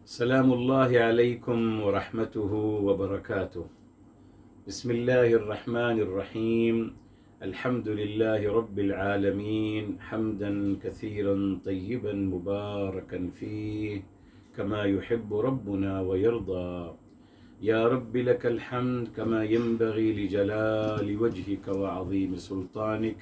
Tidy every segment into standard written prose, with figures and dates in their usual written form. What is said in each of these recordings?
سلام الله عليكم ورحمته وبركاته. بسم الله الرحمن الرحيم. الحمد لله رب العالمين حمدا كثيرا طيبا مباركا فيه كما يحب ربنا ويرضى. يا رب لك الحمد كما ينبغي لجلال وجهك وعظيم سلطانك.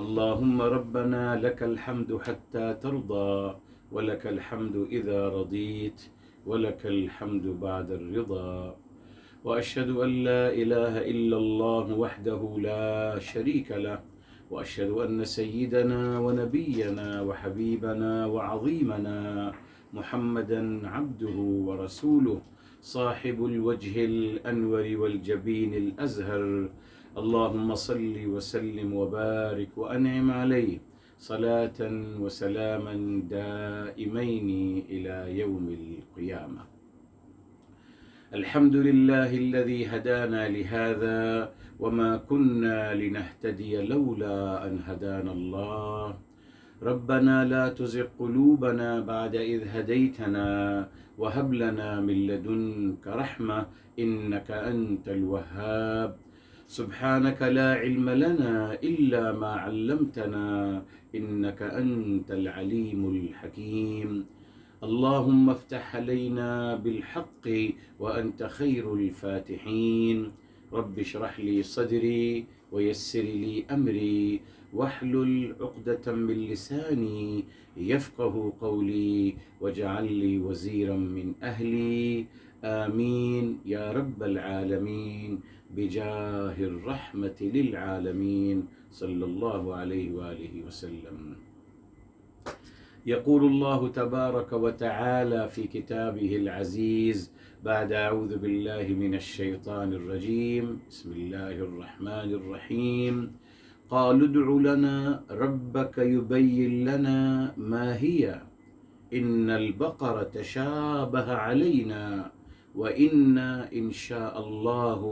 اللهم ربنا لك الحمد حتى ترضى، ولك الحمد إذا رضيت، ولك الحمد بعد الرضا. وأشهد أن لا إله إلا الله وحده لا شريك له، وأشهد أن سيدنا ونبينا وحبيبنا وعظيمنا محمدا عبده ورسوله، صاحب الوجه الأنور والجبين الأزهر. اللهم صل وسلم وبارك وأنعم عليه صلاة وسلاما دائمين إلى يوم القيامة. الحمد لله الذي هدانا لهذا وما كنا لنهتدي لولا أن هدانا الله. ربنا لا تزغ قلوبنا بعد إذ هديتنا وهب لنا من لدنك رحمة إنك أنت الوهاب. سبحانك لا علم لنا إلا ما علمتنا إنك أنت العليم الحكيم. اللهم افتح علينا بالحق وأنت خير الفاتحين. رب اشرح لي صدري ويسر لي أمري واحلل عقدة من لساني يفقه قولي واجعل لي وزيرا من أهلي. آمين يا رب العالمين بجاه الرحمة للعالمين صلى الله عليه وآله وسلم. يقول الله تبارك وتعالى في كتابه العزيز بعد أعوذ بالله من الشيطان الرجيم بسم الله الرحمن الرحيم. قالوا ادع لنا ربك يبين لنا ما هي إن البقرة تشابه علينا وإنا إن شاء الله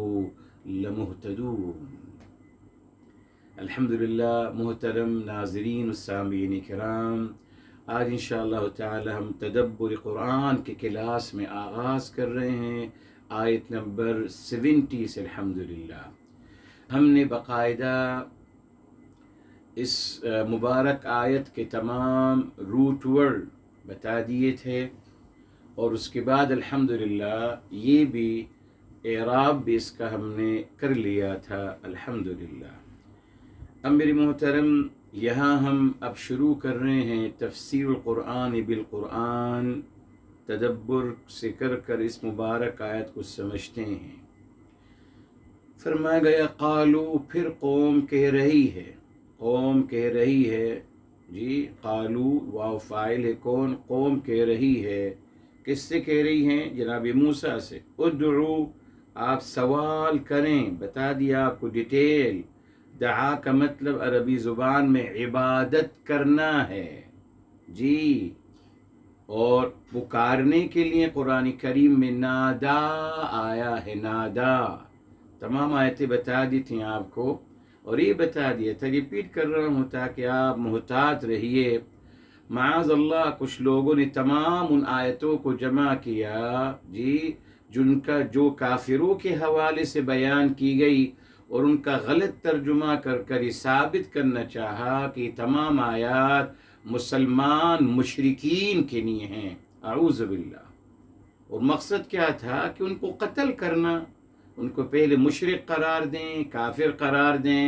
لمهتدون. الحمدللہ محترم ناظرین السامعین کرام، آج انشاءاللہ تعالی ہم تدبر قرآن کے کلاس میں آغاز کر رہے ہیں آیت نمبر 70 سے. الحمدللہ ہم نے باقاعدہ اس مبارک آیت کے تمام روٹ ورڈ بتا دیے تھے، اور اس کے بعد الحمدللہ یہ بھی اعراب بھی اس کا ہم نے کر لیا تھا. الحمدللہ اب میری محترم یہاں ہم اب شروع کر رہے ہیں تفسیر القرآن بالقرآن، تدبر سے کر اس مبارک آیت کو سمجھتے ہیں. فرمایا گیا قالو، پھر قوم کہہ رہی ہے، قوم کہہ رہی ہے. جی قالو واو فاعل ہے، کون؟ قوم کہہ رہی ہے. کس سے کہہ رہی ہیں؟ جناب موسیٰ سے. ادعو، آپ سوال کریں، بتا دیا آپ کو ڈیٹیل. دعا کا مطلب عربی زبان میں عبادت کرنا ہے. جی اور پکارنے کے لیے قرآن کریم میں نادا آیا ہے. نادا تمام آیتیں بتا دی تھیں آپ کو، اور یہ بتا دیا تھا، ریپیٹ کر رہا ہوں تاکہ آپ محتاط رہیے. معاذ اللہ کچھ لوگوں نے تمام ان آیتوں کو جمع کیا، جی جن کا جو کافروں کے حوالے سے بیان کی گئی، اور ان کا غلط ترجمہ کر یہ ثابت کرنا چاہا کہ یہ تمام آیات مسلمان مشرکین کے لیے ہیں. اعوذ باللہ. اور مقصد کیا تھا کہ ان کو قتل کرنا، ان کو پہلے مشرک قرار دیں، کافر قرار دیں،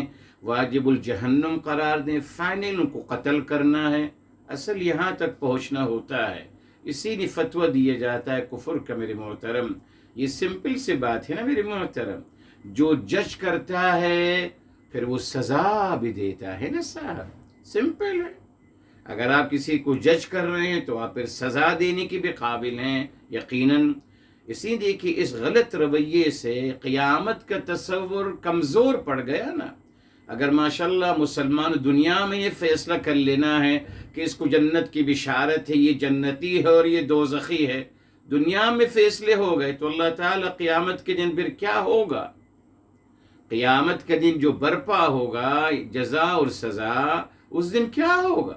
واجب الجہنم قرار دیں، فائنل ان کو قتل کرنا ہے. اصل یہاں تک پہنچنا ہوتا ہے، اسی لیے فتویٰ دیا جاتا ہے کفر کا. میرے محترم یہ سمپل سی بات ہے نا میرے محترم. جو جج کرتا ہے پھر وہ سزا بھی دیتا ہے نا صاحب، سمپل ہے. اگر آپ کسی کو جج کر رہے ہیں تو آپ پھر سزا دینے کے بھی قابل ہیں یقیناً. اسی دیکھیے اس غلط رویے سے قیامت کا تصور کمزور پڑ گیا نا. اگر ماشاءاللہ مسلمان دنیا میں یہ فیصلہ کر لینا ہے کہ اس کو جنت کی بشارت ہے، یہ جنتی ہے اور یہ دوزخی ہے، دنیا میں فیصلے ہو گئے، تو اللہ تعالیٰ قیامت کے دن پھر کیا ہوگا؟ قیامت کے دن جو برپا ہوگا جزا اور سزا، اس دن کیا ہوگا؟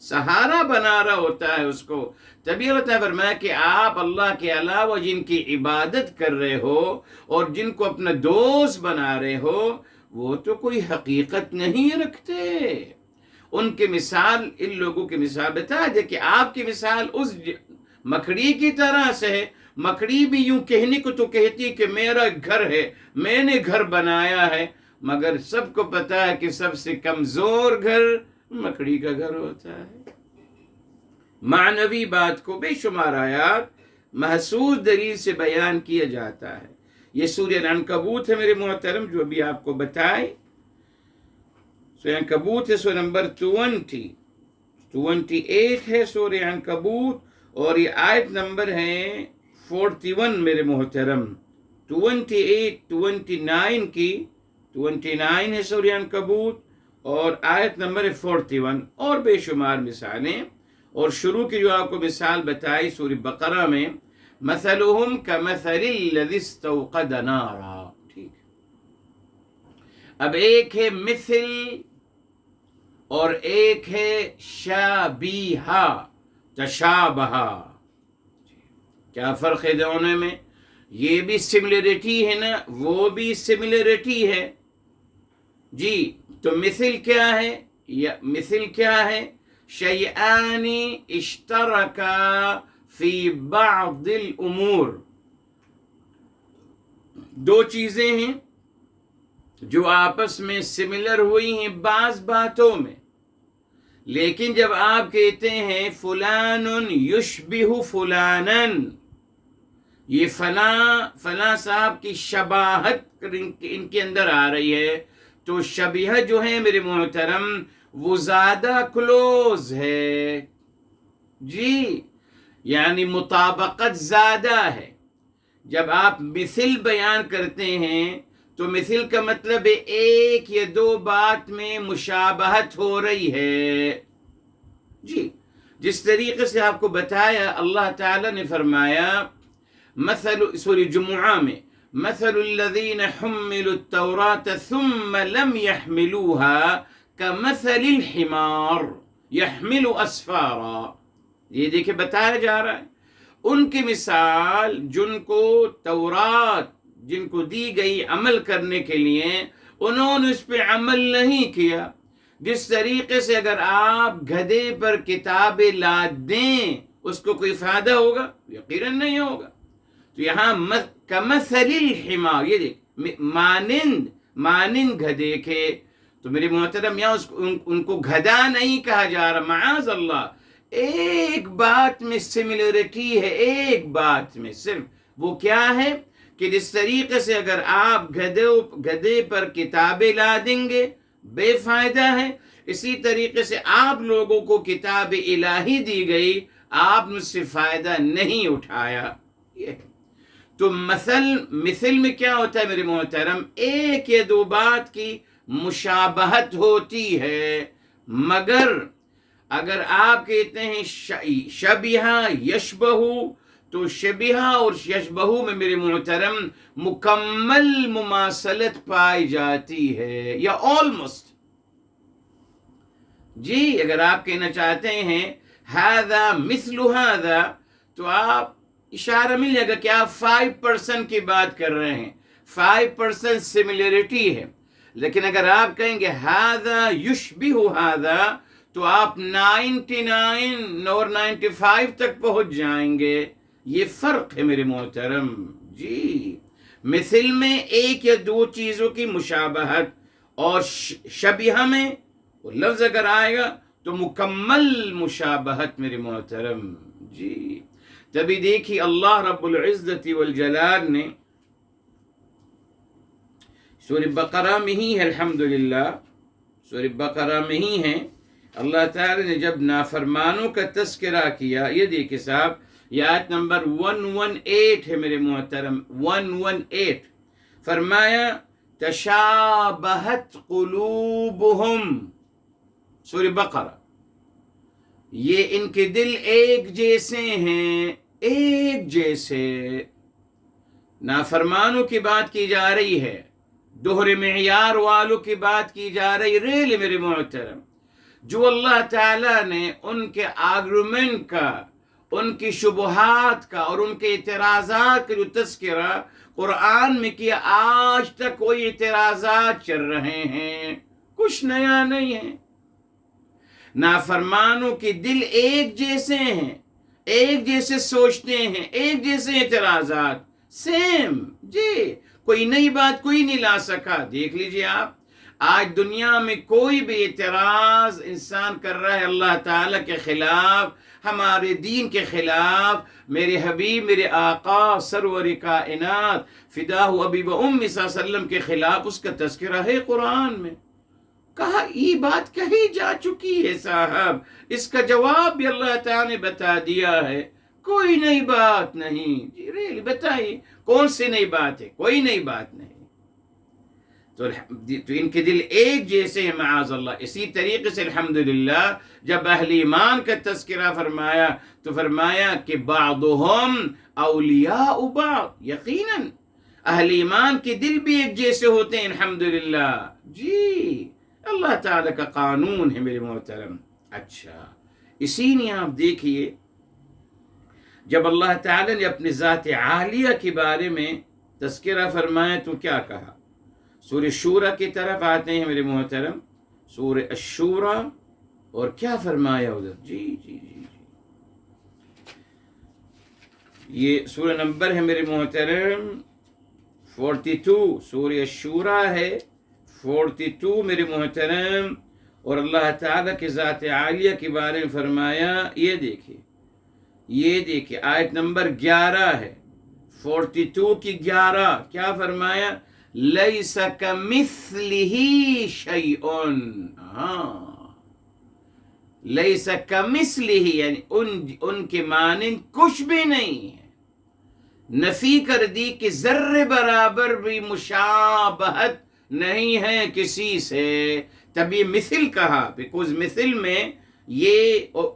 سہارا بنا رہا ہوتا ہے اس کو. تبھی اللہ تعالیٰ فرمایا کہ آپ اللہ کے علاوہ جن کی عبادت کر رہے ہو اور جن کو اپنا دوست بنا رہے ہو وہ تو کوئی حقیقت نہیں رکھتے. ان کی مثال، ان لوگوں کی مثال بتا دے کہ آپ کی مثال اس مکڑی کی طرح سے ہے. مکڑی بھی یوں کہنے کو تو کہتی کہ میرا گھر ہے، میں نے گھر بنایا ہے، مگر سب کو پتا ہے کہ سب سے کمزور گھر مکڑی کا گھر ہوتا ہے. معنوی بات کو بے شمار آیات محسوس دلیل سے بیان کیا جاتا ہے. یہ سورہ عنکبوت ہے میرے محترم، جو ابھی آپ کو بتائے. سورہ عنکبوت ہے، سورہ نمبر 28 ہے سورہ عنکبوت، اور یہ آیت نمبر ہے 41 میرے محترم. 29 کی 29 ہے سورہ عنکبوت، اور آیت نمبر 41، اور بے شمار مثالیں. اور شروع کی جو آپ کو مثال بتائی سورہ بقرہ میں، مثلہم کمثل الذی استوقد نارا. ٹھیک، اب ایک ہے مثل اور ایک ہے شابیہا، تشابہا. کیا فرق ہے دونوں میں؟ یہ بھی سملریٹی ہے نا، وہ بھی سملریٹی ہے. جی تو مثل کیا ہے؟ مثل کیا ہے؟ شیئان اشترکا فی بعض الامور. دو چیزیں ہیں جو آپس میں سملر ہوئی ہیں بعض باتوں میں، لیکن جب آپ کہتے ہیں فلان یشبہ فلانن، یہ فلاں صاحب کی شباہت ان کے اندر آ رہی ہے، تو شبیہ جو ہے میرے محترم وہ زیادہ کلوز ہے. جی یعنی مطابقت زیادہ ہے. جب آپ مثل بیان کرتے ہیں تو مثل کا مطلب ہے ایک یا دو بات میں مشابہت ہو رہی ہے. جی جس طریقے سے آپ کو بتایا، اللہ تعالی نے فرمایا مثل سورہ جمعہ میں، مثل الذین حملوا التوراة ثم لم يحملوها كمثل الحمار يحمل اسفارا. یہ دیکھیں بتایا جا رہا ہے ان کی مثال جن کو تورات جن کو دی گئی عمل کرنے کے لیے، انہوں نے اس پہ عمل نہیں کیا. جس طریقے سے اگر آپ گدھے پر کتابیں لاد دیں اس کو کوئی فائدہ ہوگا؟ یقیناً نہیں ہوگا. تو یہاں کمثل الحمار، یہ دیکھ مانند گدھے کے. تو میرے محترم یہاں ان کو گدھا نہیں کہا جا رہا، معاذ اللہ. ایک بات میں سملریٹی ہے، ایک بات میں صرف. وہ کیا ہے کہ جس طریقے سے اگر آپ گدھے پر کتابیں لا دیں گے بے فائدہ ہے، اسی طریقے سے آپ لوگوں کو کتاب الہی دی گئی، آپ نے اس سے فائدہ نہیں اٹھایا. یہ تو مثل میں کیا ہوتا ہے میرے محترم؟ ایک یا دو بات کی مشابہت ہوتی ہے، مگر اگر آپ کہتے ہیں شبیہ یشبہ، تو شبیہ اور یشبہ میں میرے محترم مکمل مماثلت پائی جاتی ہے، یا آلموسٹ. جی اگر آپ کہنا چاہتے ہیں ھذا مثل ھذا، تو آپ اشارہ مل جائے گا کہ آپ 5% کی بات کر رہے ہیں، 5% سملیرٹی ہے. لیکن اگر آپ کہیں گے ھذا یشبہ ھذا، تو آپ 99 اور 95 تک پہنچ جائیں گے. یہ فرق ہے میرے محترم. جی مثل میں ایک یا دو چیزوں کی مشابہت، اور شبیہ میں وہ لفظ اگر آئے گا تو مکمل مشابہت میرے محترم. جی تبھی دیکھی اللہ رب العزت والجلال نے سورہ بقرہ میں ہی ہے، الحمدللہ سورہ بقرہ میں ہی ہے، اللہ تعالی نے جب نافرمانوں کا تذکرہ کیا، یہ دیکھیں صاحب یہ آیت نمبر 118 ہے میرے محترم، 118. فرمایا تشابہت قلوبہم، سورہ بقرہ. یہ ان کے دل ایک جیسے ہیں، ایک جیسے. نافرمانوں کی بات کی جا رہی ہے، دوہرے معیار والوں کی بات کی جا رہی. ریلی میرے محترم جو اللہ تعالیٰ نے ان کے آرگومنٹ کا، ان کی شبہات کا اور ان کے اعتراضات کا جو تذکرہ قرآن میں کیا، آج تک وہی اعتراضات چل رہے ہیں، کچھ نیا نہیں ہے۔ نافرمانوں کے دل ایک جیسے ہیں، ایک جیسے سوچتے ہیں، ایک جیسے اعتراضات، سیم جی، کوئی نئی بات کوئی نہیں لا سکا۔ دیکھ لیجئے آپ، آج دنیا میں کوئی بھی اعتراض انسان کر رہا ہے اللہ تعالیٰ کے خلاف، ہمارے دین کے خلاف، میرے حبیب، میرے آقا سرور کائنات فداہ ابی و امی صلی اللہ علیہ وسلم کے خلاف، اس کا تذکرہ ہے قرآن میں۔ کہا یہ بات کہی جا چکی ہے صاحب، اس کا جواب بھی اللہ تعالیٰ نے بتا دیا ہے، کوئی نئی بات نہیں۔ جی ریلی بتائیے کون سی نئی بات ہے؟ کوئی نئی بات نہیں۔ تو ان کے دل ایک جیسے ہیں معاذ اللہ۔ اسی طریقے سے الحمدللہ جب اہل ایمان کا تذکرہ فرمایا تو فرمایا کہ بعضهم اولیاء بعض، یقیناً اہل ایمان کے دل بھی ایک جیسے ہوتے ہیں الحمدللہ۔ جی اللہ تعالیٰ کا قانون ہے میرے محترم۔ اچھا، اسی لیے آپ دیکھیے جب اللہ تعالیٰ نے اپنی ذات عالیہ کے بارے میں تذکرہ فرمایا تو کیا کہا؟ سورہ شورى کی طرف آتے ہیں میرے محترم، سورہ الشورى، اور کیا فرمایا ادھر؟ جی جی جی جی، یہ سورہ نمبر ہے میرے محترم 42، سورہ الشورى ہے 42 میرے محترم، اور اللہ تعالیٰ کی ذات عالیہ کے بارے میں فرمایا، یہ دیکھیے آیت نمبر 11 ہے، 42 کی 11، کیا فرمایا؟ لیس کمثلہ شیء، لیس کمثلہ یعنی ان کے مانند کچھ بھی نہیں ہے، نفی کر دی کہ ذرے برابر بھی مشابہت نہیں ہے کسی سے، تب یہ مثل کہا، بیکوز مثل میں یہ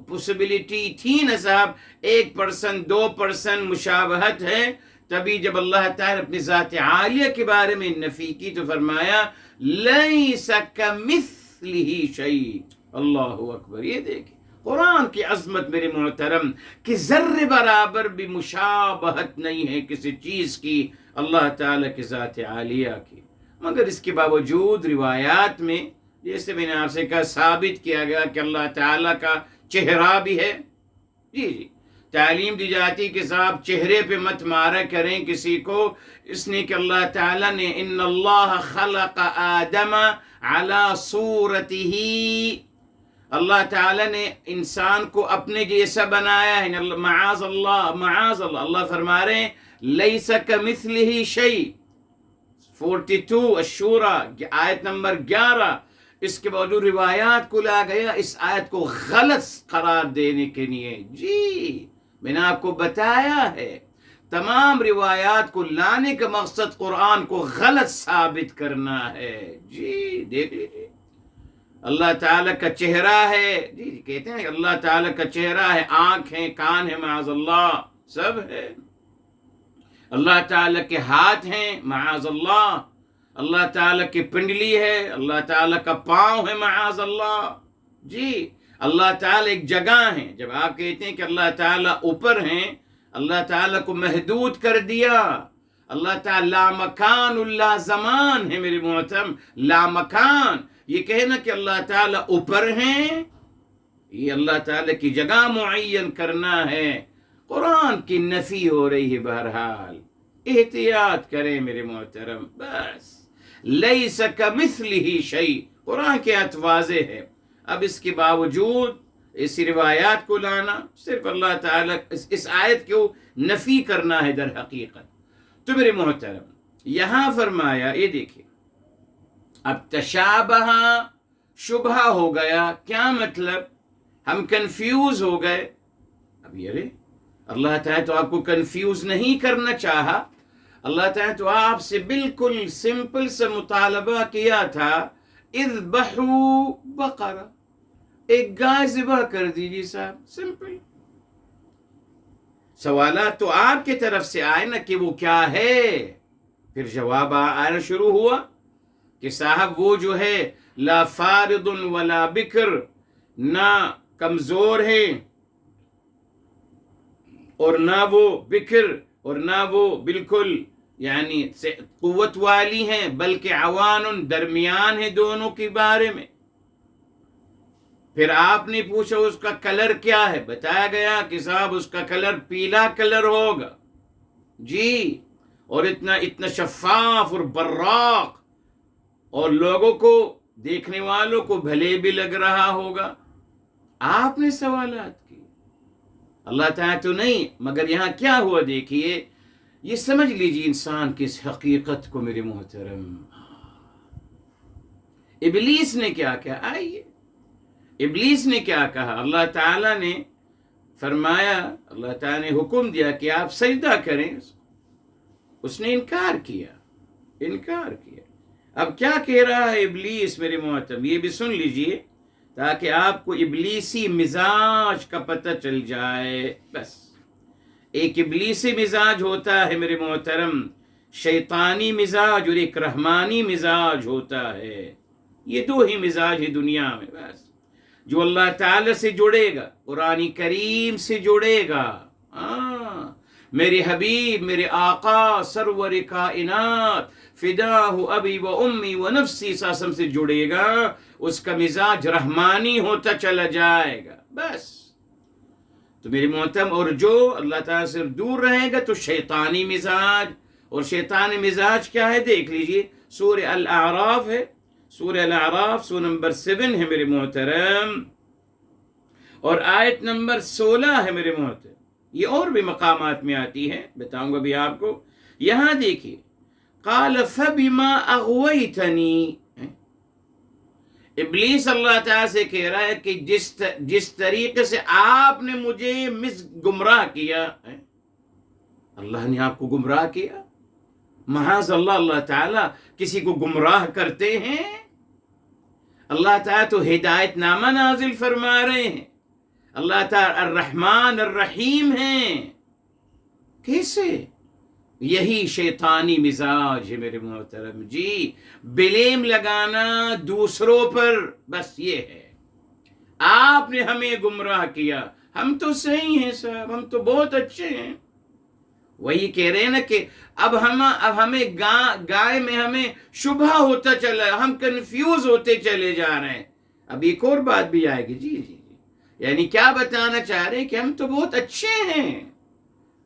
پوسیبلٹی تھی نا صاحب، 1% 2% مشابہت ہے، تبھی جب اللہ تعالیٰ اپنی ذات عالیہ کے بارے میں نفی کی تو فرمایا لیس کمثلہ شیء۔ اللہ اکبر، یہ دیکھیں قرآن کی عظمت میرے محترم، کہ ذرے برابر بھی مشابہت نہیں ہے کسی چیز کی اللہ تعالیٰ کی ذات عالیہ کی، مگر اس کے باوجود روایات میں جیسے میں نے آپ سے کہا ثابت کیا گیا کہ اللہ تعالیٰ کا چہرہ بھی ہے۔ جی جی، تعلیم دی جاتی کہ صاحب چہرے پہ مت مارا کریں کسی کو، اس نے کہ اللہ تعالیٰ نے ان اللہ خلق آدم علی صورتہ، اللہ تعالیٰ نے انسان کو اپنے جیسا بنایا ہے، معاذ اللہ معاذ اللہ، اللہ فرما رہے ہیں لیس کمثلہ شیء، 42 الشورى آیت نمبر 11۔ اس کے باوجود روایات کو لا گیا اس آیت کو غلط قرار دینے کے لیے۔ جی میں نے آپ کو بتایا ہے، تمام روایات کو لانے کا مقصد قرآن کو غلط ثابت کرنا ہے۔ جی دیکھ لیجیے، اللہ تعالیٰ کا چہرہ ہے، جی کہتے ہیں اللہ تعالیٰ کا چہرہ ہے، آنکھ ہیں، کان ہے، معاذ اللہ سب ہے۔ اللہ تعالیٰ کے ہاتھ ہیں، معاذ اللہ، اللہ تعالیٰ کی پنڈلی ہے، اللہ تعالیٰ کا پاؤں ہے، معاذ اللہ۔ جی اللہ تعالیٰ ایک جگہ ہے، جب آپ کہتے ہیں کہ اللہ تعالیٰ اوپر ہیں، اللہ تعالیٰ کو محدود کر دیا، اللہ تعالیٰ لا مکان اللہ زمان ہے میرے محترم، لا مکان، یہ کہنا کہ اللہ تعالیٰ اوپر ہیں، یہ اللہ تعالیٰ کی جگہ معین کرنا ہے، قرآن کی نفی ہو رہی ہے۔ بہرحال احتیاط کریں میرے محترم، بس لیس کمثلہ شیء، قرآن کے آیت واضح ہے۔ اب اس کے باوجود اس روایات کو لانا، صرف اللہ تعالیٰ اس آیت کو نفی کرنا ہے در حقیقت۔ تو میرے محترم یہاں فرمایا، یہ دیکھیں اب تشابہ شبہ ہو گیا، کیا مطلب؟ ہم کنفیوز ہو گئے۔ اب یہ اللہ تعالیٰ تو آپ کو کنفیوز نہیں کرنا چاہا، اللہ تعالیٰ تو آپ سے بالکل سمپل سے مطالبہ کیا تھا، اذبحوا بقرہ، ایک گائے ذبح کر دیجیے صاحب، سمپل۔ سوالات تو آپ کی طرف سے آئے نا کہ وہ کیا ہے، پھر جواب آنا شروع ہوا کہ صاحب وہ جو ہے لا فارض ولا بکر، نہ کمزور ہے اور نہ وہ بکر اور نہ وہ بالکل یعنی قوت والی ہیں، بلکہ عوان درمیان ہے دونوں کے بارے میں۔ پھر آپ نے پوچھا اس کا کلر کیا ہے، بتایا گیا کہ صاحب اس کا کلر پیلا کلر ہوگا جی، اور اتنا شفاف اور براق، اور لوگوں کو دیکھنے والوں کو بھلے بھی لگ رہا ہوگا۔ آپ نے سوالات کی، اللہ تعالیٰ تو نہیں، مگر یہاں کیا ہوا دیکھیے، یہ سمجھ لیجیے انسان کی اس حقیقت کو میرے محترم۔ ابلیس نے کیا کہا، آئیے ابلیس نے کیا کہا، اللہ تعالیٰ نے فرمایا، اللہ تعالیٰ نے حکم دیا کہ آپ سجدہ کریں، اس نے انکار کیا۔ اب کیا کہہ رہا ہے ابلیس میرے محترم، یہ بھی سن لیجئے تاکہ آپ کو ابلیسی مزاج کا پتہ چل جائے۔ بس ایک ابلیسی مزاج ہوتا ہے میرے محترم، شیطانی مزاج، اور ایک رحمانی مزاج ہوتا ہے۔ یہ دو ہی مزاج ہے دنیا میں، بس جو اللہ تعالی سے جڑے گا، قرآن کریم سے جڑے گا، میرے حبیب، میرے آقا سرور کائنات فداہ ابی و امی و نفسی ساسم سے جڑے گا، اس کا مزاج رحمانی ہوتا چلا جائے گا۔ بس تو میری محترم، اور جو اللہ تعالیٰ سے دور رہے گا تو شیطانی مزاج، اور شیطانی مزاج کیا ہے دیکھ لیجئے، سورہ الاعراف ہے، سورہ الاعراف سورہ نمبر 7 ہے میرے محترم، اور آیت نمبر 16 ہے میرے محترم۔ یہ اور بھی مقامات میں آتی ہے، بتاؤں گا بھی آپ کو۔ یہاں دیکھیے، قال فبما اغویتنی، ابلیس اللہ تعالیٰ سے کہہ رہا ہے کہ جس طریقے سے آپ نے مجھے گمراہ کیا، اللہ نے آپ کو گمراہ کیا؟ معاذ اللہ، اللہ تعالیٰ کسی کو گمراہ کرتے ہیں؟ اللہ تعالیٰ تو ہدایت نامہ نازل فرما رہے ہیں، اللہ تعالیٰ الرحمن الرحیم ہیں، کیسے؟ یہی شیطانی مزاج ہے میرے محترم جی، بلیم لگانا دوسروں پر، بس یہ ہے، آپ نے ہمیں گمراہ کیا، ہم تو صحیح ہیں صاحب، ہم تو بہت اچھے ہیں۔ وہی کہہ رہے ہیں نا کہ اب ہمیں گائے میں ہمیں شبہ ہوتا چلا، ہم کنفیوز ہوتے چلے جا رہے ہیں۔ اب ایک اور بات بھی آئے گی، جی جی، یعنی کیا بتانا چاہ رہے ہیں کہ ہم تو بہت اچھے ہیں،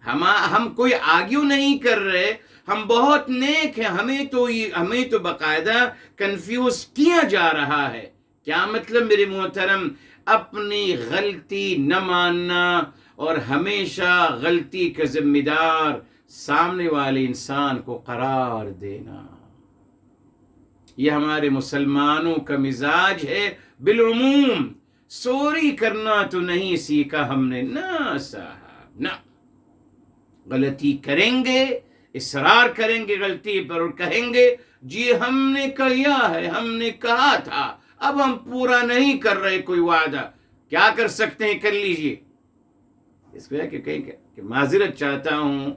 ہم کوئی آرگیو نہیں کر رہے، ہم بہت نیک ہیں، ہمیں تو باقاعدہ کنفیوز کیا جا رہا ہے۔ کیا مطلب میرے محترم؟ اپنی غلطی نہ ماننا اور ہمیشہ غلطی کا ذمہ دار سامنے والے انسان کو قرار دینا، یہ ہمارے مسلمانوں کا مزاج ہے بالعموم۔ سوری کرنا تو نہیں سیکھا ہم نے، نہ صاحب نہ، غلطی کریں گے، اصرار کریں گے غلطی پر، اور کہیں گے جی ہم نے کہا ہے، ہم نے کہا تھا، اب ہم پورا نہیں کر رہے کوئی وعدہ، کیا کر سکتے ہیں کر لیجئے۔ اس وجہ کہ کہیں کہ معذرت چاہتا ہوں،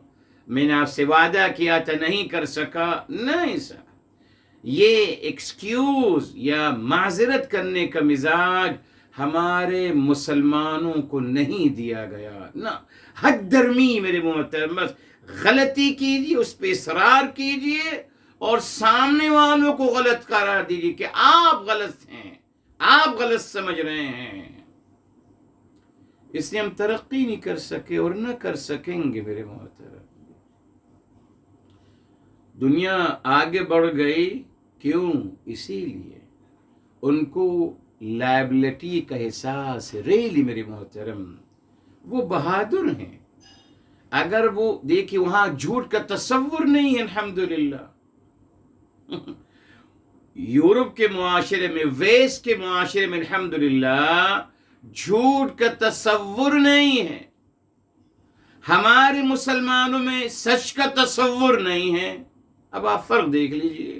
میں نے آپ سے وعدہ کیا تھا، نہیں کر سکا، نہیں صاحب، یہ ایکسکیوز یا معذرت کرنے کا مزاج ہمارے مسلمانوں کو نہیں دیا گیا، نہ حد درمی میرے محترم، بس غلطی کیجیے، اس پہ اصرار کیجیے، اور سامنے والوں کو غلط قرار دیجیے کہ آپ غلط ہیں، آپ غلط سمجھ رہے ہیں۔ اس سے ہم ترقی نہیں کر سکے اور نہ کر سکیں گے میرے محترم۔ دنیا آگے بڑھ گئی، کیوں؟ اسی لیے ان کو لائبلٹی کا احساس ہے، ریلی میرے محترم، وہ بہادر ہیں۔ اگر وہ دیکھیں وہاں جھوٹ کا تصور نہیں ہے، الحمدللہ۔ یورپ کے معاشرے میں، ویسٹ کے معاشرے میں الحمدللہ جھوٹ کا تصور نہیں ہے۔ ہمارے مسلمانوں میں سچ کا تصور نہیں ہے۔ اب آپ فرق دیکھ لیجئے،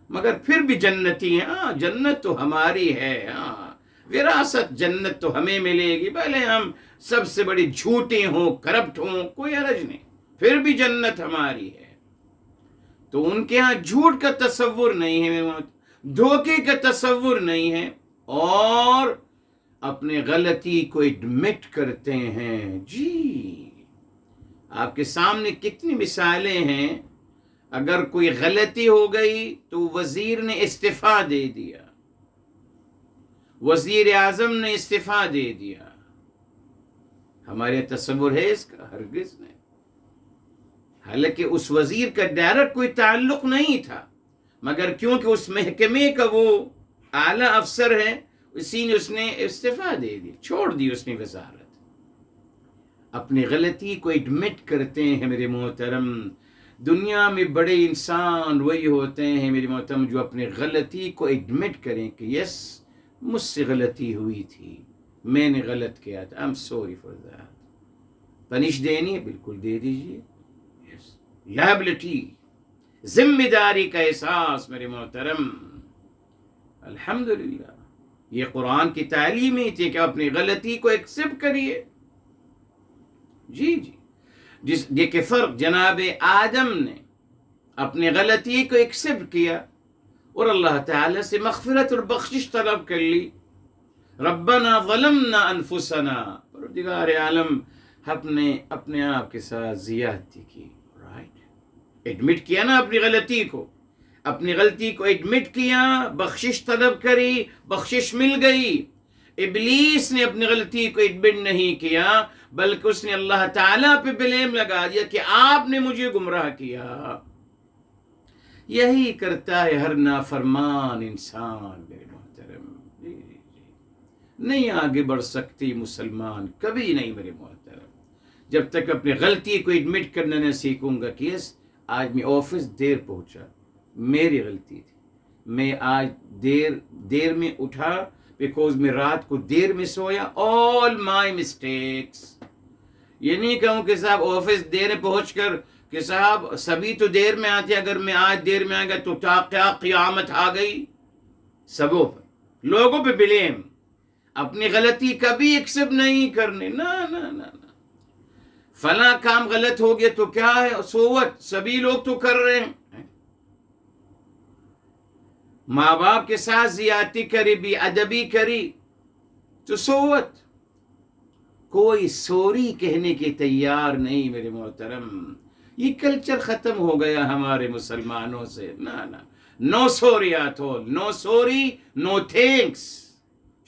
مگر پھر بھی جنتی ہیں، ہاں جنت تو ہماری ہے، ہاں وراثت جنت تو ہمیں ملے گی، بھلے ہم سب سے بڑی جھوٹے ہوں، کرپٹ ہوں، کوئی حرج نہیں، پھر بھی جنت ہماری ہے۔ تو ان کے ہاں جھوٹ کا تصور نہیں ہے، دھوکے کا تصور نہیں ہے۔ اور اپنے غلطی کو ایڈمٹ کرتے ہیں. جی آپ کے سامنے کتنی مثالیں ہیں. اگر کوئی غلطی ہو گئی تو وزیر نے استعفیٰ دے دیا، وزیر اعظم نے استعفیٰ دے دیا. ہمارے تصور ہے اس کا؟ ہرگز نہیں. حالانکہ اس وزیر کا ڈائریکٹ کوئی تعلق نہیں تھا، مگر کیونکہ اس محکمے کا وہ اعلیٰ افسر ہے، اس نے استعفیٰ دے دی، چھوڑ دی اس نے وزارت. اپنی غلطی کو ایڈمٹ کرتے ہیں میرے محترم. دنیا میں بڑے انسان وہی ہوتے ہیں میرے محترم جو اپنی غلطی کو ایڈمٹ کریں کہ یس مجھ سے غلطی ہوئی تھی، میں نے غلط کیا تھا، I'm sorry for that. Punish دینی ہے بالکل دے دیجیے. لائبلٹی، ذمہ داری کا احساس میرے محترم. الحمدللہ یہ قرآن کی تعلیم ہی تھی کہ اپنی غلطی کو ایکسپٹ کریے. جی دیکھیں فرق، جناب آدم نے اپنی غلطی کو ایکسپٹ کیا اور اللہ تعالی سے مغفرت اور بخشش طلب کر لی. ربنا ظلمنا انفسنا، پروردگار عالم اپنے آپ کے ساتھ زیادتی کی. ایڈمٹ کیا نا اپنی غلطی کو، اپنی غلطی کو ایڈمٹ کیا، بخشش طلب کری، بخشش مل گئی. ابلیس نے اپنی غلطی کو ایڈمٹ نہیں کیا، بلکہ اس نے اللہ تعالیٰ پہ بلیم لگا دیا کہ آپ نے مجھے گمراہ کیا. یہی کرتا ہے ہر نافرمان انسان میرے محترم. نہیں آگے بڑھ سکتی مسلمان کبھی نہیں میرے محترم جب تک اپنی غلطی کو ایڈمٹ کرنا نہ سیکھوں گا کہ یس آج میں آفس دیر پہنچا، میری غلطی تھی. میں آج دیر میں اٹھا بیکوز میں رات کو دیر میں سویا. آل مائی مسٹیکس. یہ نہیں کہوں کہ صاحب آفس دیر میں پہنچ کر کہ صاحب سبھی تو دیر میں آتے، اگر میں آج دیر میں آ گیا تو کیا قیامت آ گئی. سبوں پر، لوگوں پہ بلیم. اپنی غلطی کبھی ایکسپٹ نہیں کرنے. نہ فلاں کام غلط ہو گیا تو کیا ہے، سوت سبھی لوگ تو کر رہے ہیں. ماں باپ کے ساتھ زیادتی کری، بے ادبی کری تو سوت. کوئی سوری کہنے کی تیار نہیں میرے محترم. یہ کلچر ختم ہو گیا ہمارے مسلمانوں سے. No sorry at all, no sorry, no thanks.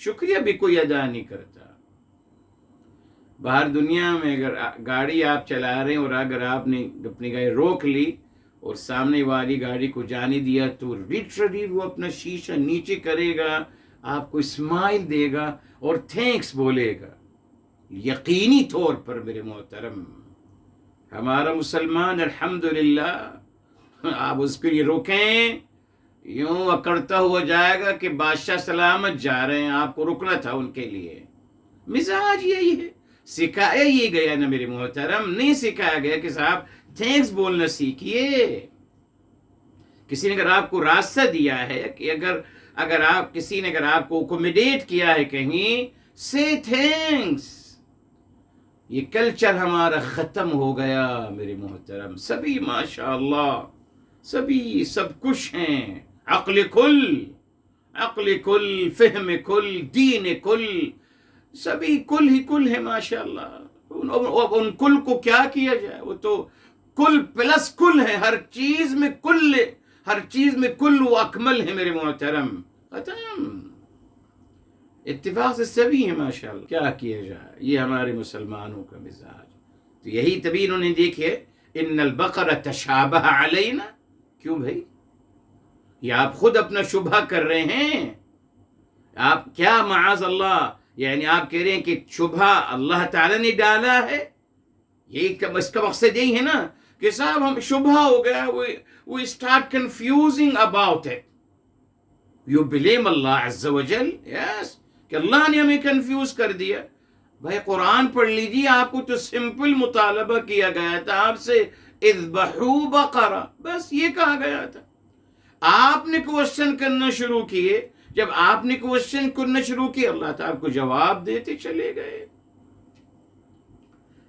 شکریہ بھی کوئی ادا نہیں کرتا. باہر دنیا میں اگر گاڑی آپ چلا رہے ہیں اور اگر آپ نے اپنی گاڑی روک لی اور سامنے والی گاڑی کو جانے دیا تو لٹرلی وہ اپنا شیشہ نیچے کرے گا، آپ کو اسمائل دے گا اور تھینکس بولے گا. یقینی طور پر میرے محترم ہمارا مسلمان الحمدللہ آپ اس کے لیے روکیں یوں اکڑتا ہوا جائے گا کہ بادشاہ سلامت جا رہے ہیں، آپ کو رکنا تھا ان کے لیے. مزاج یہی ہے. سکھایا یہ گیا نا میرے محترم، نہیں سکھایا گیا کہ صاحب تھینکس بولنا سیکھیے. کسی نے اگر آپ کو راستہ دیا ہے کہ اگر کسی نے آپ کو اکوموڈیٹ کیا ہے کہیں، سے تھینکس. یہ کلچر ہمارا ختم ہو گیا میرے محترم. سبھی ماشاءاللہ سب کچھ ہیں. عقل کل، فہم کل، دین کل، سبھی کل ہی کل ہے ماشاءاللہ. ان کل کو کیا کیا جائے، وہ تو کل پلس کل ہے. ہر چیز میں کل و اکمل ہے میرے محترم. ختم. اتفاق سے سبھی ہیں ماشاءاللہ. کیا کیا جائے، یہ ہمارے مسلمانوں کا مزاج. تو یہی تبھی انہوں نے دیکھے ان البقرہ تشابہ علینا. کیوں بھائی، یہ آپ خود اپنا شبہ کر رہے ہیں. آپ کیا معاذ اللہ، یعنی آپ کہہ رہے ہیں کہ شبہ اللہ تعالیٰ نے ڈالا ہے. اس کا مقصد یہی ہے نا کہ صاحب ہم شبہ ہو گیا، we start confusing about it. You blame Allah عز وجل. yes کہ اللہ نے ہمیں کنفیوز کر دیا. بھائی قرآن پڑھ لیجیے. آپ کو تو سمپل مطالبہ کیا گیا تھا آپ سے، اذبحوا بقرہ، بس یہ کہا گیا تھا. آپ نے کوشچن کرنا شروع کیے. جب آپ نے کوشچن کرنا شروع کیا اللہ تعالیٰ آپ کو جواب دیتے چلے گئے.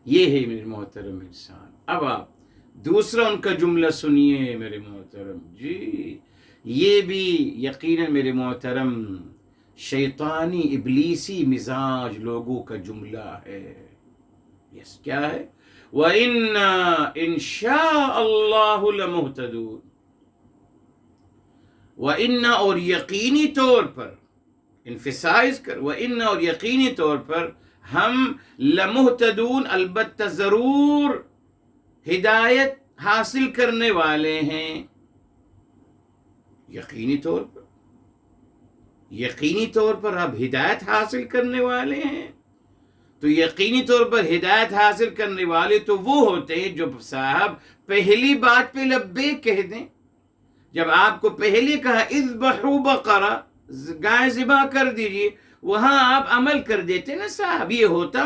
یہ ہے میرے محترم انسان. اب آپ دوسرا ان کا جملہ سنیے میرے محترم. جی یہ بھی یقیناً میرے محترم شیطانی ابلیسی مزاج لوگوں کا جملہ ہے. یس کیا ہے؟ وَإِنَّا إِن شَاءَ اللَّهُ لَمُهْتَدُونَ. وَإِنَّا اور یقینی طور پر انفسائز کر، وَإِنَّا اور یقینی طور پر ہم لَمُهْتَدُونَ البتہ ضرور ہدایت حاصل کرنے والے ہیں. یقینی طور پر، یقینی طور پر آپ ہدایت حاصل کرنے والے ہیں. تو یقینی طور پر ہدایت حاصل کرنے والے تو وہ ہوتے ہیں جو صاحب پہلی بات پہ لبیک کہہ دیں. جب آپ کو پہلے کہا اذبحوا بقرہ، گائے ذبح کر دیجئے، وہاں آپ عمل کر دیتے نا صاحب. یہ ہوتا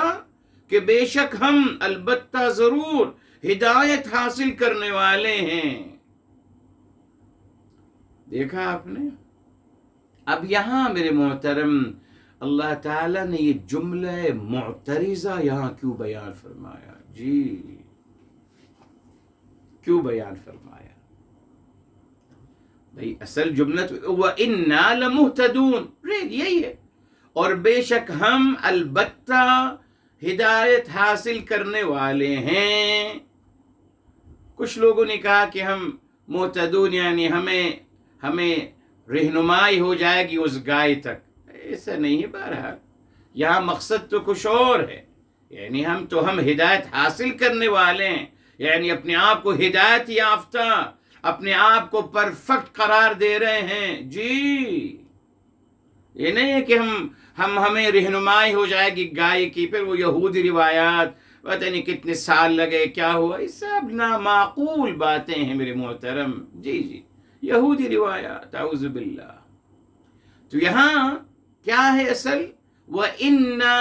کہ بے شک ہم البتہ ضرور ہدایت حاصل کرنے والے ہیں. دیکھا آپ نے؟ اب یہاں میرے محترم اللہ تعالیٰ نے یہ جملہ معترضہ یہاں کیوں بیان فرمایا؟ جی کیوں بیان فرمایا بھئی؟ اصل جملہ تو وَإِنَّا لَمُهْتَدُونَ یہی ہے، اور بے شک ہم البتہ ہدایت حاصل کرنے والے ہیں. کچھ لوگوں نے کہا کہ ہم مہتدون یعنی ہمیں رہنمائی ہو جائے گی اس گائے تک. ایسا نہیں ہے. بہرحال یہاں مقصد تو کچھ اور ہے. یعنی ہم ہدایت حاصل کرنے والے ہیں، یعنی اپنے آپ کو ہدایت یافتہ، اپنے آپ کو پرفیکٹ قرار دے رہے ہیں. جی یہ نہیں ہے کہ ہمیں رہنمائی ہو جائے گی گائے کی، پھر وہ یہودی روایات پتہ نہیں کتنے سال لگے کیا ہوا، یہ سب نامعقول باتیں ہیں میرے محترم. جی یہودی روایات، اعوذ باللہ. تو یہاں کیا ہے اصل؟ وَإِنَّا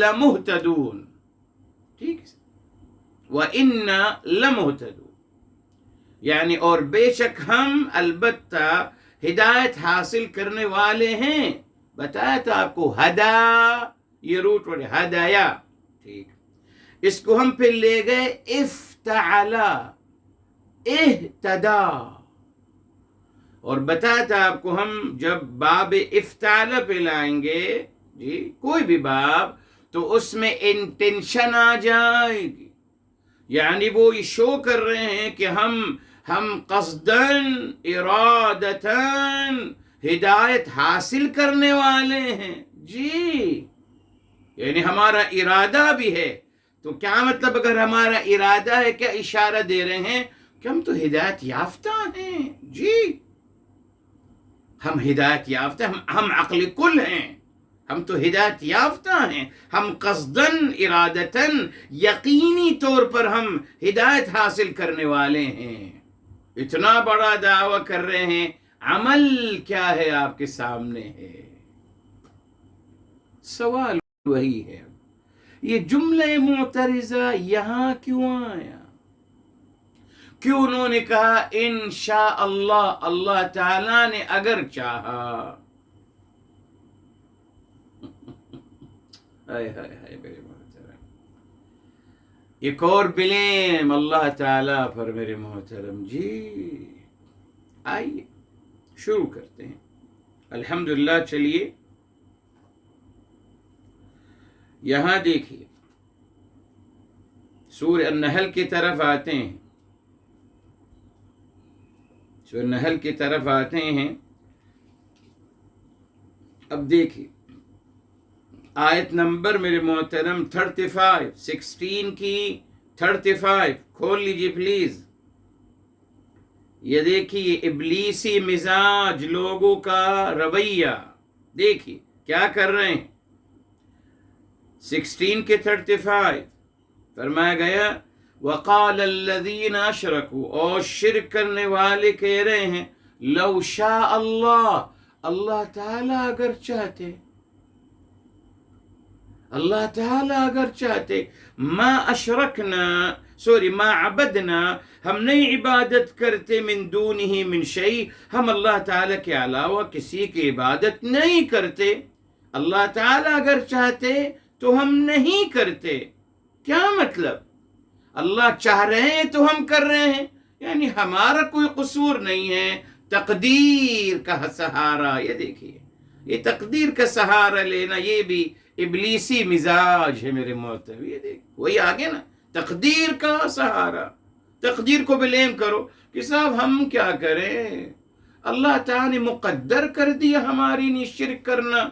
لَمُهْتَدُونَ. ٹھیک ہے، وَإِنَّا لَمُهْتَدُونَ یعنی اور بے شک ہم البتہ ہدایت حاصل کرنے والے ہیں. بتایا تھا آپ کو ہدا، یہ روٹ ورڈ ہدایا. ٹھیک، اس کو ہم پھر لے گئے افتعلا، اہتدا. اور بتایا تھا آپ کو ہم جب باب افتعلا پہ لائیں گے جی کوئی بھی باب، تو اس میں انٹینشن آ جائے گی. یعنی وہ یہ شو کر رہے ہیں کہ ہم قصداً ارادتاً ہدایت حاصل کرنے والے ہیں. جی یعنی ہمارا ارادہ بھی ہے. تو کیا مطلب اگر ہمارا ارادہ ہے، کیا اشارہ دے رہے ہیں کہ ہم تو ہدایت یافتہ ہیں. جی ہم ہدایت یافتہ، ہم عقل کل ہیں، ہم تو ہدایت یافتہ ہیں. ہم قصداً ارادتاً یقینی طور پر ہم ہدایت حاصل کرنے والے ہیں. اتنا بڑا دعویٰ کر رہے ہیں، عمل کیا ہے آپ کے سامنے ہے. سوال وہی ہے، یہ جملہ معترضہ یہاں کیوں آیا؟ کیوں انہوں نے کہا انشاء اللہ، اللہ تعالیٰ نے اگر چاہا؟ ہائے ہائے ہائے میرے محترم، ایک اور بلیم اللہ تعالیٰ پر میرے محترم. جی آئیے شروع کرتے ہیں. الحمدللہ. چلیے یہاں دیکھیے سورہ النحل کی طرف آتے ہیں. سورہ النحل کی طرف آتے ہیں. اب دیکھیے آیت نمبر میرے محترم 35، 16 کی 35 کھول لیجیے پلیز. یہ دیکھیے ابلیسی مزاج لوگوں کا رویہ، دیکھیے کیا کر رہے ہیں. 16 کے 35 فرمایا گیا وقال الذین اشرکوا، اور شرک کرنے والے کہہ رہے ہیں لو شاء اللہ، اللہ تعالیٰ اگر چاہتے، اللہ تعالیٰ اگر چاہتے، ما عبدنا، ہم نہیں عبادت کرتے، من دونہ من شیء، ہم اللہ تعالیٰ کے علاوہ کسی کی عبادت نہیں کرتے. اللہ تعالیٰ اگر چاہتے تو ہم نہیں کرتے. کیا مطلب؟ اللہ چاہ رہے ہیں تو ہم کر رہے ہیں، یعنی ہمارا کوئی قصور نہیں ہے. تقدیر کا سہارا، یہ دیکھیے یہ تقدیر کا سہارا لینا یہ بھی ابلیسی مزاج ہے میرے محترم. یہ دیکھ وہی آگے نا، تقدیر کا سہارا، تقدیر کو بلیم کرو کہ صاحب ہم کیا کریں، اللہ تعالیٰ نے مقدر کر دیا ہماری نہیں شرک کرنا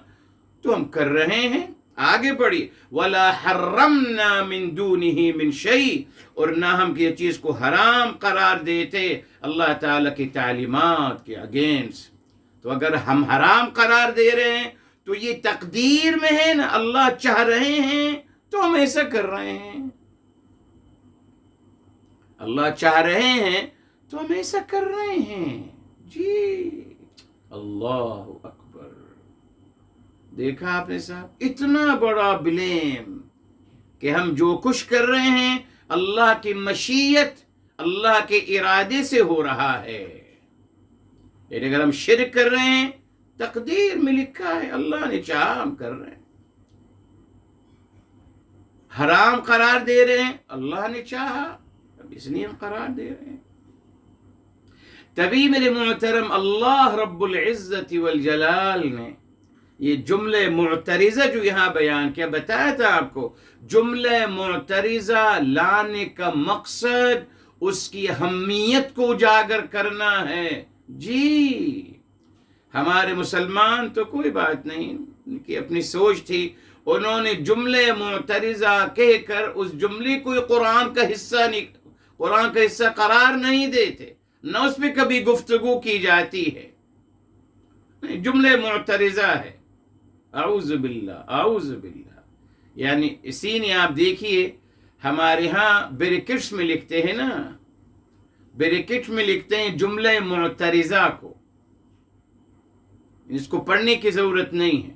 تو ہم کر رہے ہیں. آگے بڑھی وَلَا حَرَّمْنَا مِن دُونِهِ مِن شَيْءٍ، اور نہ ہم یہ چیز کو حرام قرار دیتے اللہ تعالیٰ کی تعلیمات کے اگینسٹ. تو اگر ہم حرام قرار دے رہے ہیں تو یہ تقدیر میں ہے نا، اللہ چاہ رہے ہیں تو ہم ایسا کر رہے ہیں، اللہ چاہ رہے ہیں تو ہم ایسا کر رہے ہیں. جی اللہ اکبر. دیکھا آپ نے صاحب، اتنا بڑا بلیم کہ ہم جو کچھ کر رہے ہیں اللہ کی مشیت، اللہ کے ارادے سے ہو رہا ہے. یعنی اگر ہم شرک کر رہے ہیں تقدیر میں لکھا ہے اللہ نے چاہا ہم کر رہے ہیں، حرام قرار دے رہے ہیں اللہ نے چاہا اب اس لیے ہم قرار دے رہے ہیں. تبھی میرے محترم اللہ رب العزت والجلال نے یہ جملہ معترضہ جو یہاں بیان کیا، بتایا تھا آپ کو جملہ معترضہ لانے کا مقصد اس کی اہمیت کو اجاگر کرنا ہے. جی ہمارے مسلمان تو کوئی بات نہیں، ان کی اپنی سوچ تھی، انہوں نے جملہ معترضہ کہہ کر اس جملے کو قرآن کا حصہ قرار نہیں دیتے، نہ اس پہ کبھی گفتگو کی جاتی ہے. جملہ معترضہ ہے، اعوذ باللہ اعوذ باللہ. یعنی اسی نے آپ دیکھیے ہمارے ہاں بریکٹس میں لکھتے ہیں نا، بریکٹ میں لکھتے ہیں جملہ معترضہ کو، اس کو پڑھنے کی ضرورت نہیں ہے،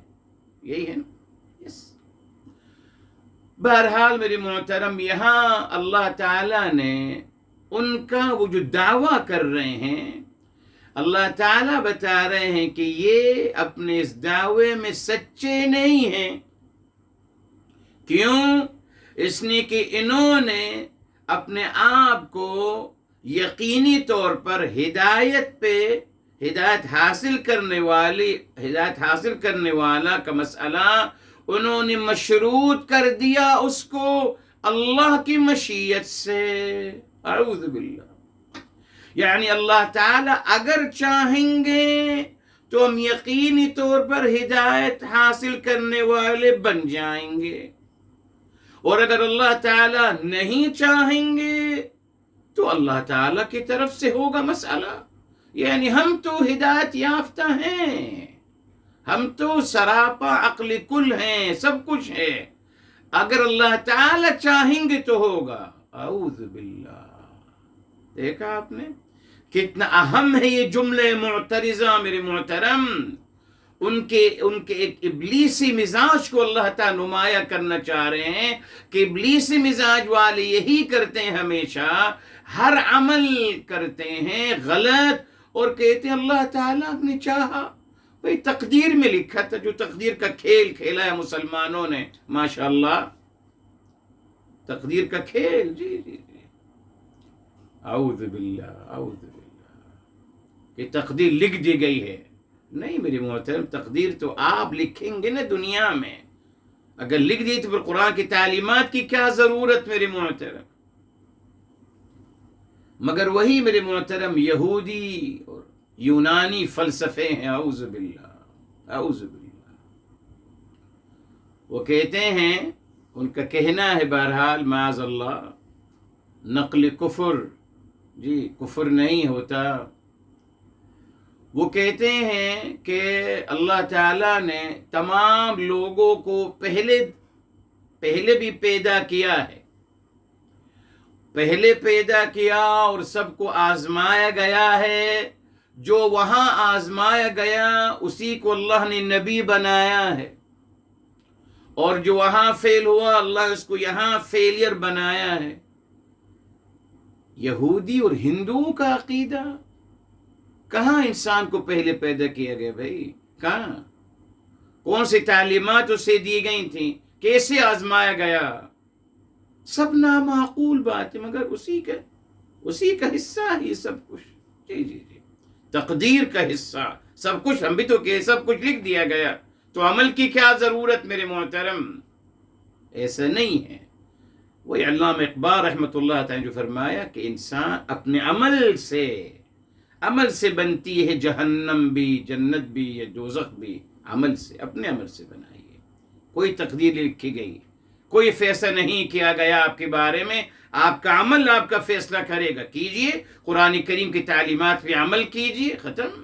یہی ہے نا. بہرحال میرے محترم، یہاں اللہ تعالیٰ نے ان کا وہ جو دعویٰ کر رہے ہیں، اللہ تعالیٰ بتا رہے ہیں کہ یہ اپنے اس دعوے میں سچے نہیں ہیں. کیوں؟ اس لیے کہ انہوں نے اپنے آپ کو یقینی طور پر ہدایت حاصل کرنے والا کا مسئلہ انہوں نے مشروط کر دیا اس کو اللہ کی مشیت سے. اعوذ باللہ. یعنی اللہ تعالی اگر چاہیں گے تو ہم یقینی طور پر ہدایت حاصل کرنے والے بن جائیں گے، اور اگر اللہ تعالی نہیں چاہیں گے تو اللہ تعالی کی طرف سے ہوگا مسئلہ. یعنی ہم تو ہدایت یافتہ ہیں، ہم تو سراپا عقل کل ہیں، سب کچھ ہے، اگر اللہ تعالی چاہیں گے تو ہوگا. اعوذ باللہ. دیکھا آپ نے کتنا اہم ہے یہ جملے معترضہ میرے محترم. ان کے ایک ابلیسی مزاج کو اللہ تعالیٰ نمایاں کرنا چاہ رہے ہیں کہ ابلیسی مزاج والے یہی کرتے ہیں، ہمیشہ ہر عمل کرتے ہیں غلط اور کہتے ہیں اللہ تعالیٰ نے چاہا. بھئی تقدیر میں لکھا تھا، جو تقدیر کا کھیل کھیلا ہے مسلمانوں نے، ماشاءاللہ تقدیر کا کھیل. جی جی جی اعوذ باللہ اعوذ باللہ. کہ تقدیر لکھ دی گئی ہے. نہیں میرے محترم، تقدیر تو آپ لکھیں گے نا دنیا میں. اگر لکھ دی تو پھر قرآن کی تعلیمات کی کیا ضرورت میرے محترم. مگر وہی میرے محترم یہودی اور یونانی فلسفے ہیں. اعوذ باللہ اعوذ باللہ. وہ کہتے ہیں، ان کا کہنا ہے بہرحال معاذ اللہ، نقل کفر، جی کفر نہیں ہوتا. وہ کہتے ہیں کہ اللہ تعالیٰ نے تمام لوگوں کو پہلے بھی پیدا کیا ہے، پہلے پیدا کیا اور سب کو آزمایا گیا ہے. جو وہاں آزمایا گیا اسی کو اللہ نے نبی بنایا ہے، اور جو وہاں فیل ہوا اللہ اس کو یہاں فیلئر بنایا ہے. یہودی اور ہندوؤں کا عقیدہ، کہاں انسان کو پہلے پیدا کیا گیا بھائی؟ کہاں؟ کون سی تعلیمات اسے دی گئی تھیں؟ کیسے آزمایا گیا؟ سب نامعقول بات ہے، مگر اسی کا حصہ ہی سب کچھ. جی جی جی تقدیر کا حصہ سب کچھ ہم بھی تو کہ سب کچھ لکھ دیا گیا، تو عمل کی کیا ضرورت میرے محترم؟ ایسا نہیں ہے۔ وہی علامہ اقبال رحمۃ اللہ تعالی جو فرمایا کہ انسان اپنے عمل سے بنتی ہے جہنم بھی، جنت بھی، یا دوزخ بھی، عمل سے، اپنے عمل سے بنائیے۔ کوئی تقدیر لکھی گئی، کوئی فیصلہ نہیں کیا گیا آپ کے بارے میں، آپ کا عمل آپ کا فیصلہ کرے گا۔ کیجئے، قرآن کریم کی تعلیمات پہ عمل کیجئے، ختم۔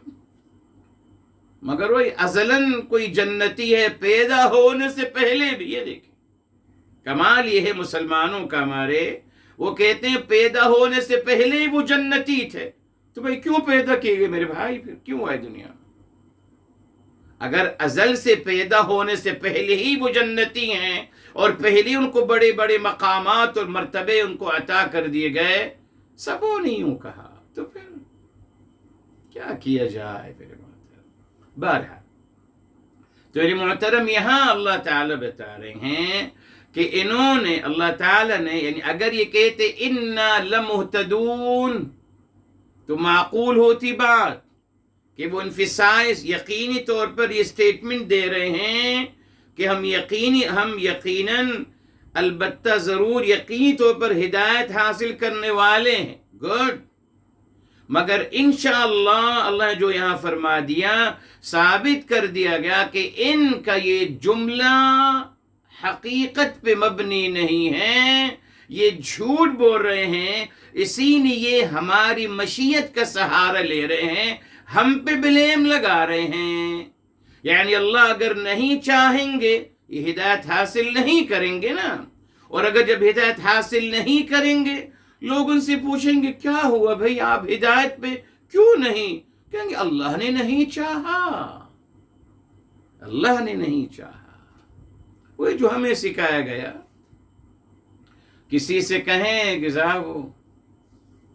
مگر وہی ازلاً کوئی جنتی ہے پیدا ہونے سے پہلے بھی، یہ دیکھیں کمال یہ ہے مسلمانوں کا ہمارے، وہ کہتے ہیں پیدا ہونے سے پہلے ہی وہ جنتی تھے۔ تو بھائی کیوں پیدا کیے گئے میرے بھائی؟ پھر کیوں آئے دنیا میں؟ اگر ازل سے پیدا ہونے سے پہلے ہی وہ جنتی ہیں اور پہلے ان کو بڑے بڑے مقامات اور مرتبے ان کو عطا کر دیے گئے، سبوں نے یوں کہا، تو پھر کیا کیا جائے میرے محترم؟ بہرحال تو میرے محترم یہاں اللہ تعالیٰ بتا رہے ہیں کہ انہوں نے، اللہ تعالیٰ نے، یعنی اگر یہ کہتے انا لمہتدون تو معقول ہوتی بات کہ وہ انفسائز یقینی طور پر یہ سٹیٹمنٹ دے رہے ہیں کہ ہم یقیناً البتہ ضرور یقینی طور پر ہدایت حاصل کرنے والے ہیں، گڈ، مگر انشاءاللہ اللہ جو یہاں فرما دیا، ثابت کر دیا گیا کہ ان کا یہ جملہ حقیقت پہ مبنی نہیں ہے، یہ جھوٹ بول رہے ہیں، اسی لیے ہماری مشیت کا سہارا لے رہے ہیں، ہم پہ بلیم لگا رہے ہیں۔ یعنی اللہ اگر نہیں چاہیں گے یہ ہدایت حاصل نہیں کریں گے نا، اور اگر جب ہدایت حاصل نہیں کریں گے، لوگ ان سے پوچھیں گے کیا ہوا بھئی آپ ہدایت پہ کیوں نہیں؟ کہیں گے اللہ نے نہیں چاہا، اللہ نے نہیں چاہا۔ وہی جو ہمیں سکھایا گیا، کسی سے کہیں کہ صاحب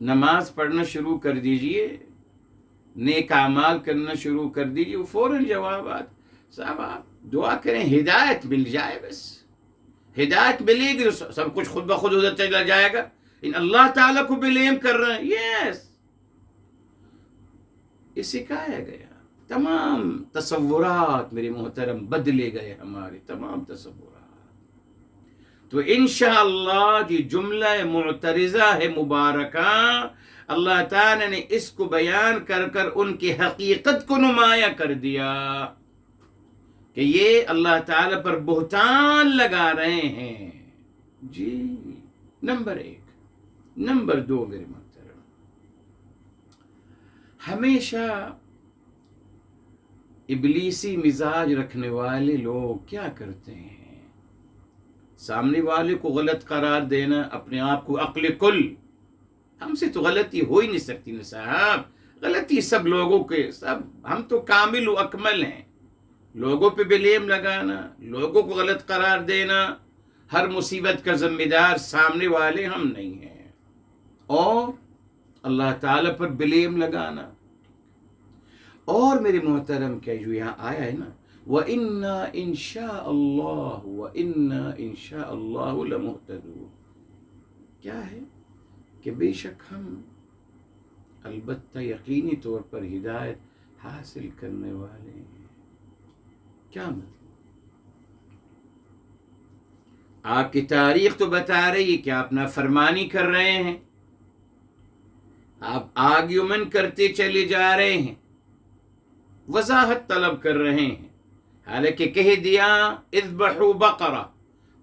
نماز پڑھنا شروع کر دیجئے، نیک اعمال کرنا شروع کر دیجئے، وہ فوراً جوابات، صاحب آپ دعا کریں ہدایت مل جائے، بس ہدایت ملے گی تو سب کچھ خود بخود ادھر چلا جائے گا۔ ان اللہ تعالیٰ کو بلیم کر رہے ہیں، یس، یہ سکھایا گیا۔ تمام تصورات میرے محترم بدلے گئے، ہمارے تمام تصورات۔ تو انشاءاللہ یہ جملہ معترضہ ہے مبارکہ، اللہ تعالیٰ نے اس کو بیان کر کر ان کی حقیقت کو نمایاں کر دیا کہ یہ اللہ تعالیٰ پر بہتان لگا رہے ہیں۔ جی، نمبر 1۔ نمبر 2 میرے محترم، ہمیشہ ابلیسی مزاج رکھنے والے لوگ کیا کرتے ہیں؟ سامنے والے کو غلط قرار دینا، اپنے آپ کو عقل کل، ہم سے تو غلطی ہو ہی نہیں سکتی نا صاحب، غلطی سب لوگوں کے، سب ہم تو کامل و اکمل ہیں۔ لوگوں پہ بلیم لگانا، لوگوں کو غلط قرار دینا، ہر مصیبت کا ذمہ دار سامنے والے ہم نہیں ہیں، اور اللہ تعالیٰ پر بلیم لگانا۔ اور میرے محترم کیا جو یہاں آیا ہے نا، وَإِنَّا إِن شَاءَ اللَّهُ وَإِنَّا إِن شَاءَ اللَّهُ لَمُهْتَدُونَ، کیا ہے کہ بے شک ہم البتہ یقینی طور پر ہدایت حاصل کرنے والے ہیں۔ کیا مطلب؟ آپ کی تاریخ تو بتا رہی ہے کہ آپ نافرمانی کر رہے ہیں، آپ آرگیومنٹ کرتے چلے جا رہے ہیں، وضاحت طلب کر رہے ہیں، حالانکہ کہہ دیا اذبحوا بقرہ،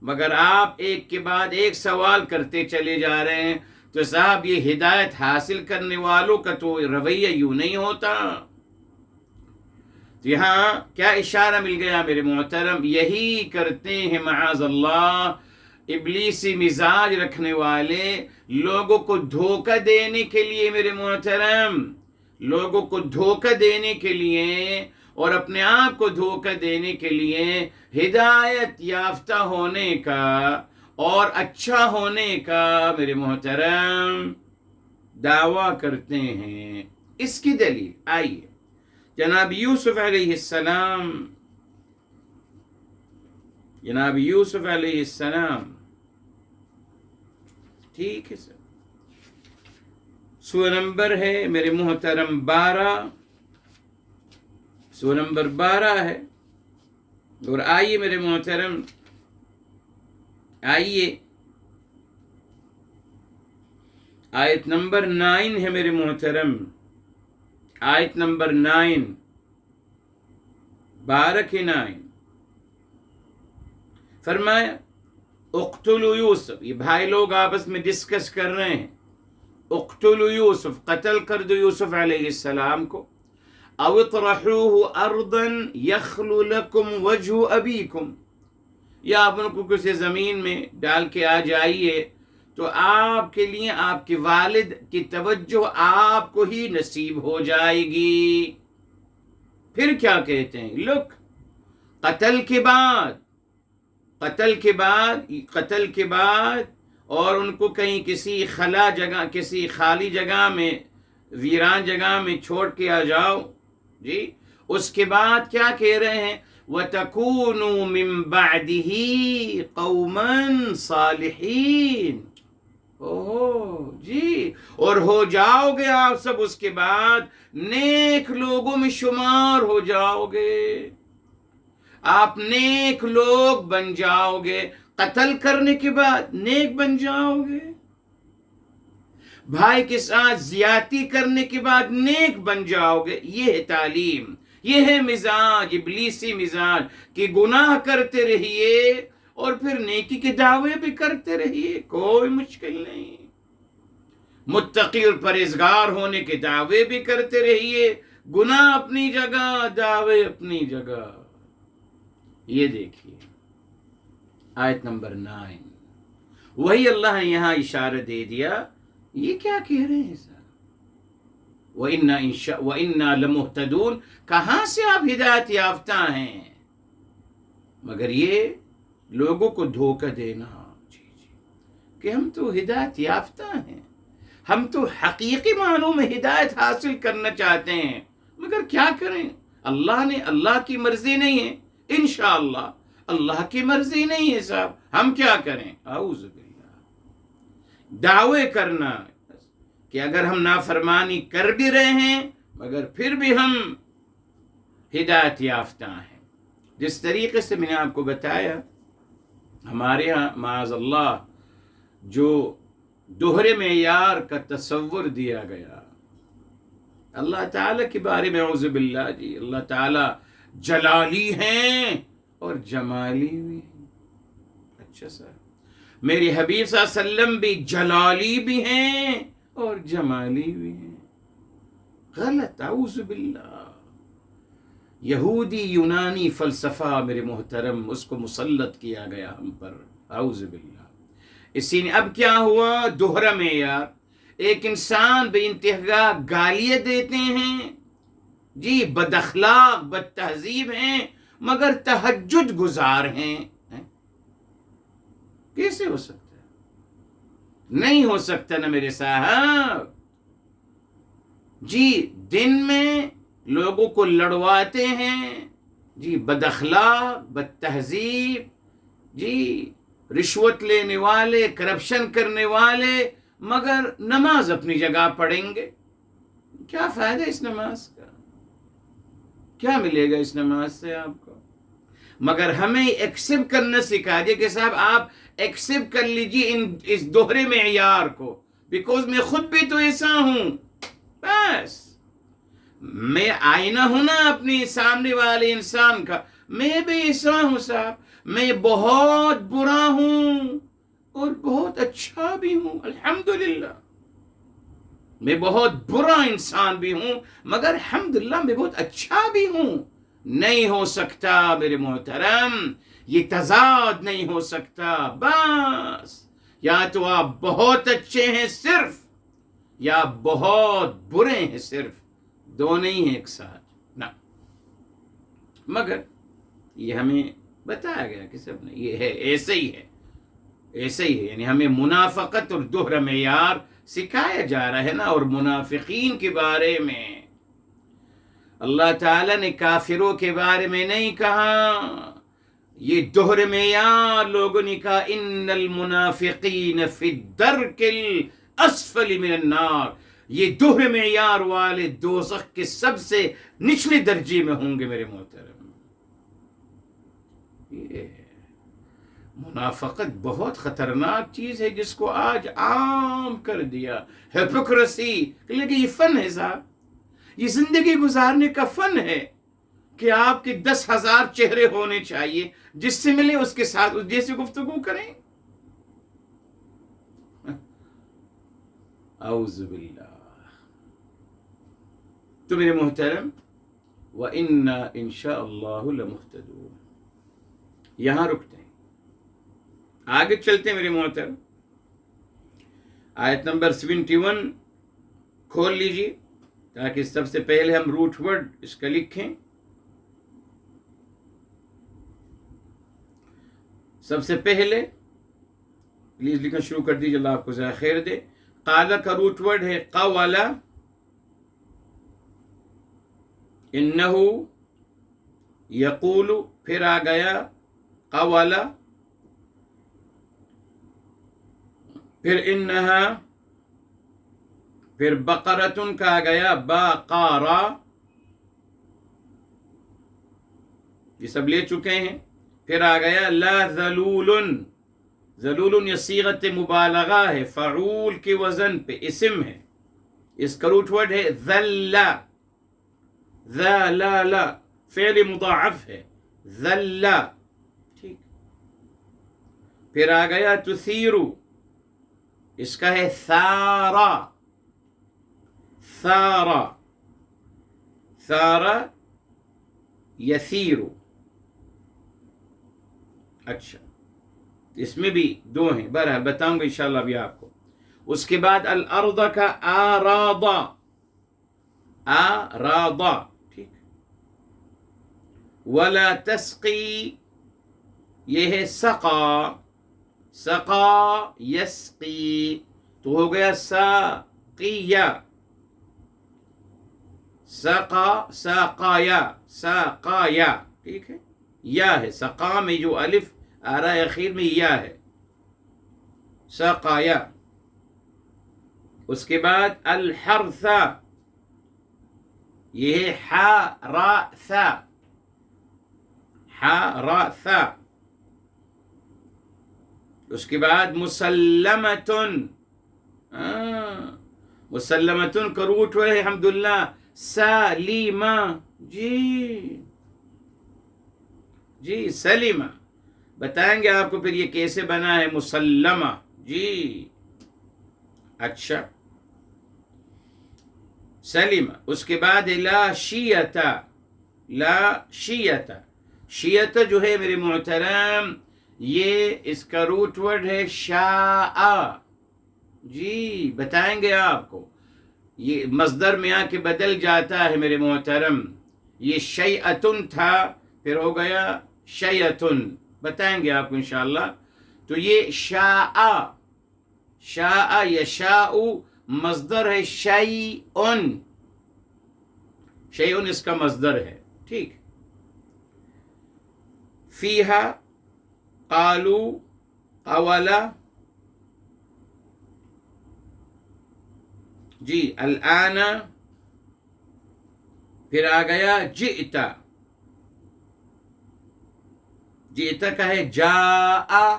مگر آپ ایک کے بعد ایک سوال کرتے چلے جا رہے ہیں، تو صاحب یہ ہدایت حاصل کرنے والوں کا تو رویہ یوں نہیں ہوتا۔ تو یہاں کیا اشارہ مل گیا میرے محترم؟ یہی کرتے ہیں معاذ اللہ ابلیسی مزاج رکھنے والے، لوگوں کو دھوکہ دینے کے لیے میرے محترم، لوگوں کو دھوکہ دینے کے لیے اور اپنے آپ کو دھوکہ دینے کے لیے ہدایت یافتہ ہونے کا اور اچھا ہونے کا میرے محترم دعویٰ کرتے ہیں۔ اس کی دلیل آئیے، جناب یوسف علیہ السلام، جناب یوسف علیہ السلام، ٹھیک ہے سر، سورہ نمبر ہے میرے محترم 12، سورہ نمبر 12 ہے. اور آئیے میرے محترم، آئیے آیت نمبر 9 ہے میرے محترم، آیت نمبر 9، 12 کے 9. فرمایا اقتلوا یوسف، یہ بھائی لوگ آپس میں ڈسکس کر رہے ہیں، اقتلوا یوسف، قتل کر دو یوسف علیہ السلام کو، او اطرحوه ارضا یخل لکم وجہ ابیکم، یا آپ ان کو کسی زمین میں ڈال کے آ جائیے تو آپ کے لیے آپ کے والد کی توجہ آپ کو ہی نصیب ہو جائے گی. پھر کیا کہتے ہیں؟ لک، قتل کے بعد اور ان کو کہیں کسی خلا جگہ، کسی خالی جگہ میں، ویران جگہ میں چھوڑ کے آ جاؤ. جی اس کے بعد کیا کہہ رہے ہیں؟ وَتَكُونُوا مِن بَعْدِهِ قَوْمًا صَالِحِينَ. جی اور ہو جاؤ گے آپ سب اس کے بعد نیک لوگوں میں شمار ہو جاؤ گے، آپ نیک لوگ بن جاؤ گے. قتل کرنے کے بعد نیک بن جاؤ گے، بھائی کے ساتھ زیادتی کرنے کے بعد نیک بن جاؤ گے. یہ ہے تعلیم، یہ ہے مزاج، ابلیسی مزاج، کہ گناہ کرتے رہیے اور پھر نیکی کے دعوے بھی کرتے رہیے، کوئی مشکل نہیں. متقی اور پرہیزگار ہونے کے دعوے بھی کرتے رہیے، گناہ اپنی جگہ، دعوے اپنی جگہ. یہ دیکھیے آیت نمبر 9، وہی اللہ نے یہاں اشارہ دے دیا. یہ کیا کہہ رہے ہیں صاحب؟ وَإِنَّا لَمُهْتَدُونَ، کہاں سے آپ ہدایت یافتہ ہیں؟ مگر یہ لوگوں کو دھوکہ دینا، کہ ہم تو ہدایت یافتہ ہیں، ہم تو حقیقی معنوں میں ہدایت حاصل کرنا چاہتے ہیں، مگر کیا کریں؟ اللہ کی مرضی نہیں ہے. انشاءاللہ اللہ کی مرضی نہیں ہے صاحب، ہم کیا کریں؟ اعوذ باللہ. دعوے کرنا کہ اگر ہم نافرمانی کر بھی رہے ہیں مگر پھر بھی ہم ہدایت یافتہ ہیں. جس طریقے سے میں نے آپ کو بتایا، ہمارے ہاں معاذ اللہ جو دوہرے معیار کا تصور دیا گیا اللہ تعالیٰ کے بارے میں، اعوذ باللہ جی، اللہ تعالیٰ جلالی ہیں اور جمالی بھی ہیں. اچھا سر، میرے حبیب صلی اللہ علیہ وسلم بھی جلالی بھی ہیں اور جمالی بھی ہیں. غلط، اعوذ باللہ. یہودی یونانی فلسفہ میرے محترم، اس کو مسلط کیا گیا ہم پر، اعوذ باللہ. اسی نے اب کیا ہوا؟ دوہرا معیار. ایک انسان بے انتہا گالیاں دیتے ہیں، جی بد اخلاق، بد تہذیب ہیں، مگر تہجد گزار ہیں. کیسے ہو سکتا ہے؟ نہیں ہو سکتا نا میرے صاحب. جی دن میں لوگوں کو لڑواتے ہیں، جی بد اخلاق، بد تہذیب، جی رشوت لینے والے، کرپشن کرنے والے، مگر نماز اپنی جگہ پڑھیں گے. کیا فائدہ اس نماز کا؟ کیا ملے گا اس نماز سے آپ کو؟ مگر ہمیں ایکسپٹ کرنا سکھا دیا کہ صاحب آپ ایکسپٹ کر لیجیے اس دوہرے معیار کو، بیکوز میں خود بھی تو ایسا ہوں. بس میں آئینہ ہوں نا اپنے سامنے والے انسان کا، میں بھی ایسا ہوں صاحب. میں بہت برا ہوں اور بہت اچھا بھی ہوں، الحمدللہ. میں بہت برا انسان بھی ہوں مگر الحمدللہ میں بہت اچھا بھی ہوں. نہیں ہو سکتا میرے محترم، یہ تضاد نہیں ہو سکتا. بس یا تو آپ بہت اچھے ہیں صرف، یا بہت برے ہیں صرف، دو نہیں ہیں ایک ساتھ نہ. مگر یہ ہمیں بتایا گیا کہ سب نے یہ ہے، ایسے ہی ہے، ایسے ہی ہے. یعنی ہمیں منافقت اور دوہرا معیار سکھایا جا رہا ہے نا. اور منافقین کے بارے میں اللہ تعالیٰ نے کافروں کے بارے میں نہیں کہا، یہ دوہرے معیار لوگوں نے کہا ان المنافقین فی الدرک الاسفل من النار. یہ دوہرے معیار والے دوزخ کے سب سے نچلے درجے میں ہوں گے میرے محترم. یہ منافقت بہت خطرناک چیز ہے جس کو آج عام کر دیا. ہیپوکریسی، لیکن یہ فن ہے صاحب، یہ زندگی گزارنے کا فن ہے کہ آپ کے 10,000 چہرے ہونے چاہیے، جس سے ملے اس کے ساتھ اس جیسی گفتگو کریں. اعوذ باللہ. تو میرے محترم، وَإِنَّا إِن شَاءَ اللَّهُ لَمُهْتَدُونَ. یہاں رکتے ہیں، آگے چلتے ہیں میرے محترم. آیت نمبر 71 کھول لیجیے تاکہ سب سے پہلے ہم روٹ ورڈ اس کا لکھیں. سب سے پہلے پلیز لکھنا شروع کر دیجیے، اللہ آپ کو ذرا خیر دے. قالا کا روٹ ورڈ ہے قوالا، انہو یقول، پھر آ گیا قوالا، پھر انہا، پھر بقرتن کا آ گیا باقارا، یہ سب لے چکے ہیں. پھر آ گیا لا ذلول، ذلول یہ صیغت مبالغہ ہے، فعول کے وزن پہ اسم ہے. اس کا روٹ ورڈ ہے ذلا، ذلالا فعل مضاعف ہے، ذلا. ٹھیک. پھر آ گیا تثیرو، اس کا ہے ثارا، ثارا، ثارا یثیرو. اچھا، اس میں بھی دو ہیں، بہرحال بتاؤں گا انشاءاللہ ابھی آپ کو. اس کے بعد الارض کا آراضا، آراضا. ٹھیک. ولا تسقی، یہ ہے سقا، سقا یسقی، تو ہو گیا ساقیہ، سقا ساقایا، ساقایا. ٹھیک ہے. یا ہے سقا میں جو الف آ رہا ہے اخیر میں یا ہے، ساقایا. اس کے بعد الحرثا، یہ ہے حا را ثا، حا را ثا. اس کے بعد مسلمتن، مسلمتن کا روٹ ہے الحمدللہ سلیمہ. جی جی سلیمہ، بتائیں گے آپ کو پھر یہ کیسے بنا ہے مسلمہ. جی اچھا، سلیمہ. اس کے بعد لا شیعتا، لا شیعتا، شیعتا جو ہے میرے محترم یہ اس کا روٹ ورڈ ہے شاء. جی بتائیں گے آپ کو، یہ مصدر میں آ کے بدل جاتا ہے میرے محترم. یہ شیعتن تھا، پھر ہو گیا شیعتن، بتائیں گے آپ کو انشاءاللہ. تو یہ شاء، شاء یشاء مصدر ہے شیئن، شیئن اس کا مصدر ہے. ٹھیک. فیہا قالو قولا. جی الآن، پھر آ گیا جئتا، جئتا کا ہے جاء،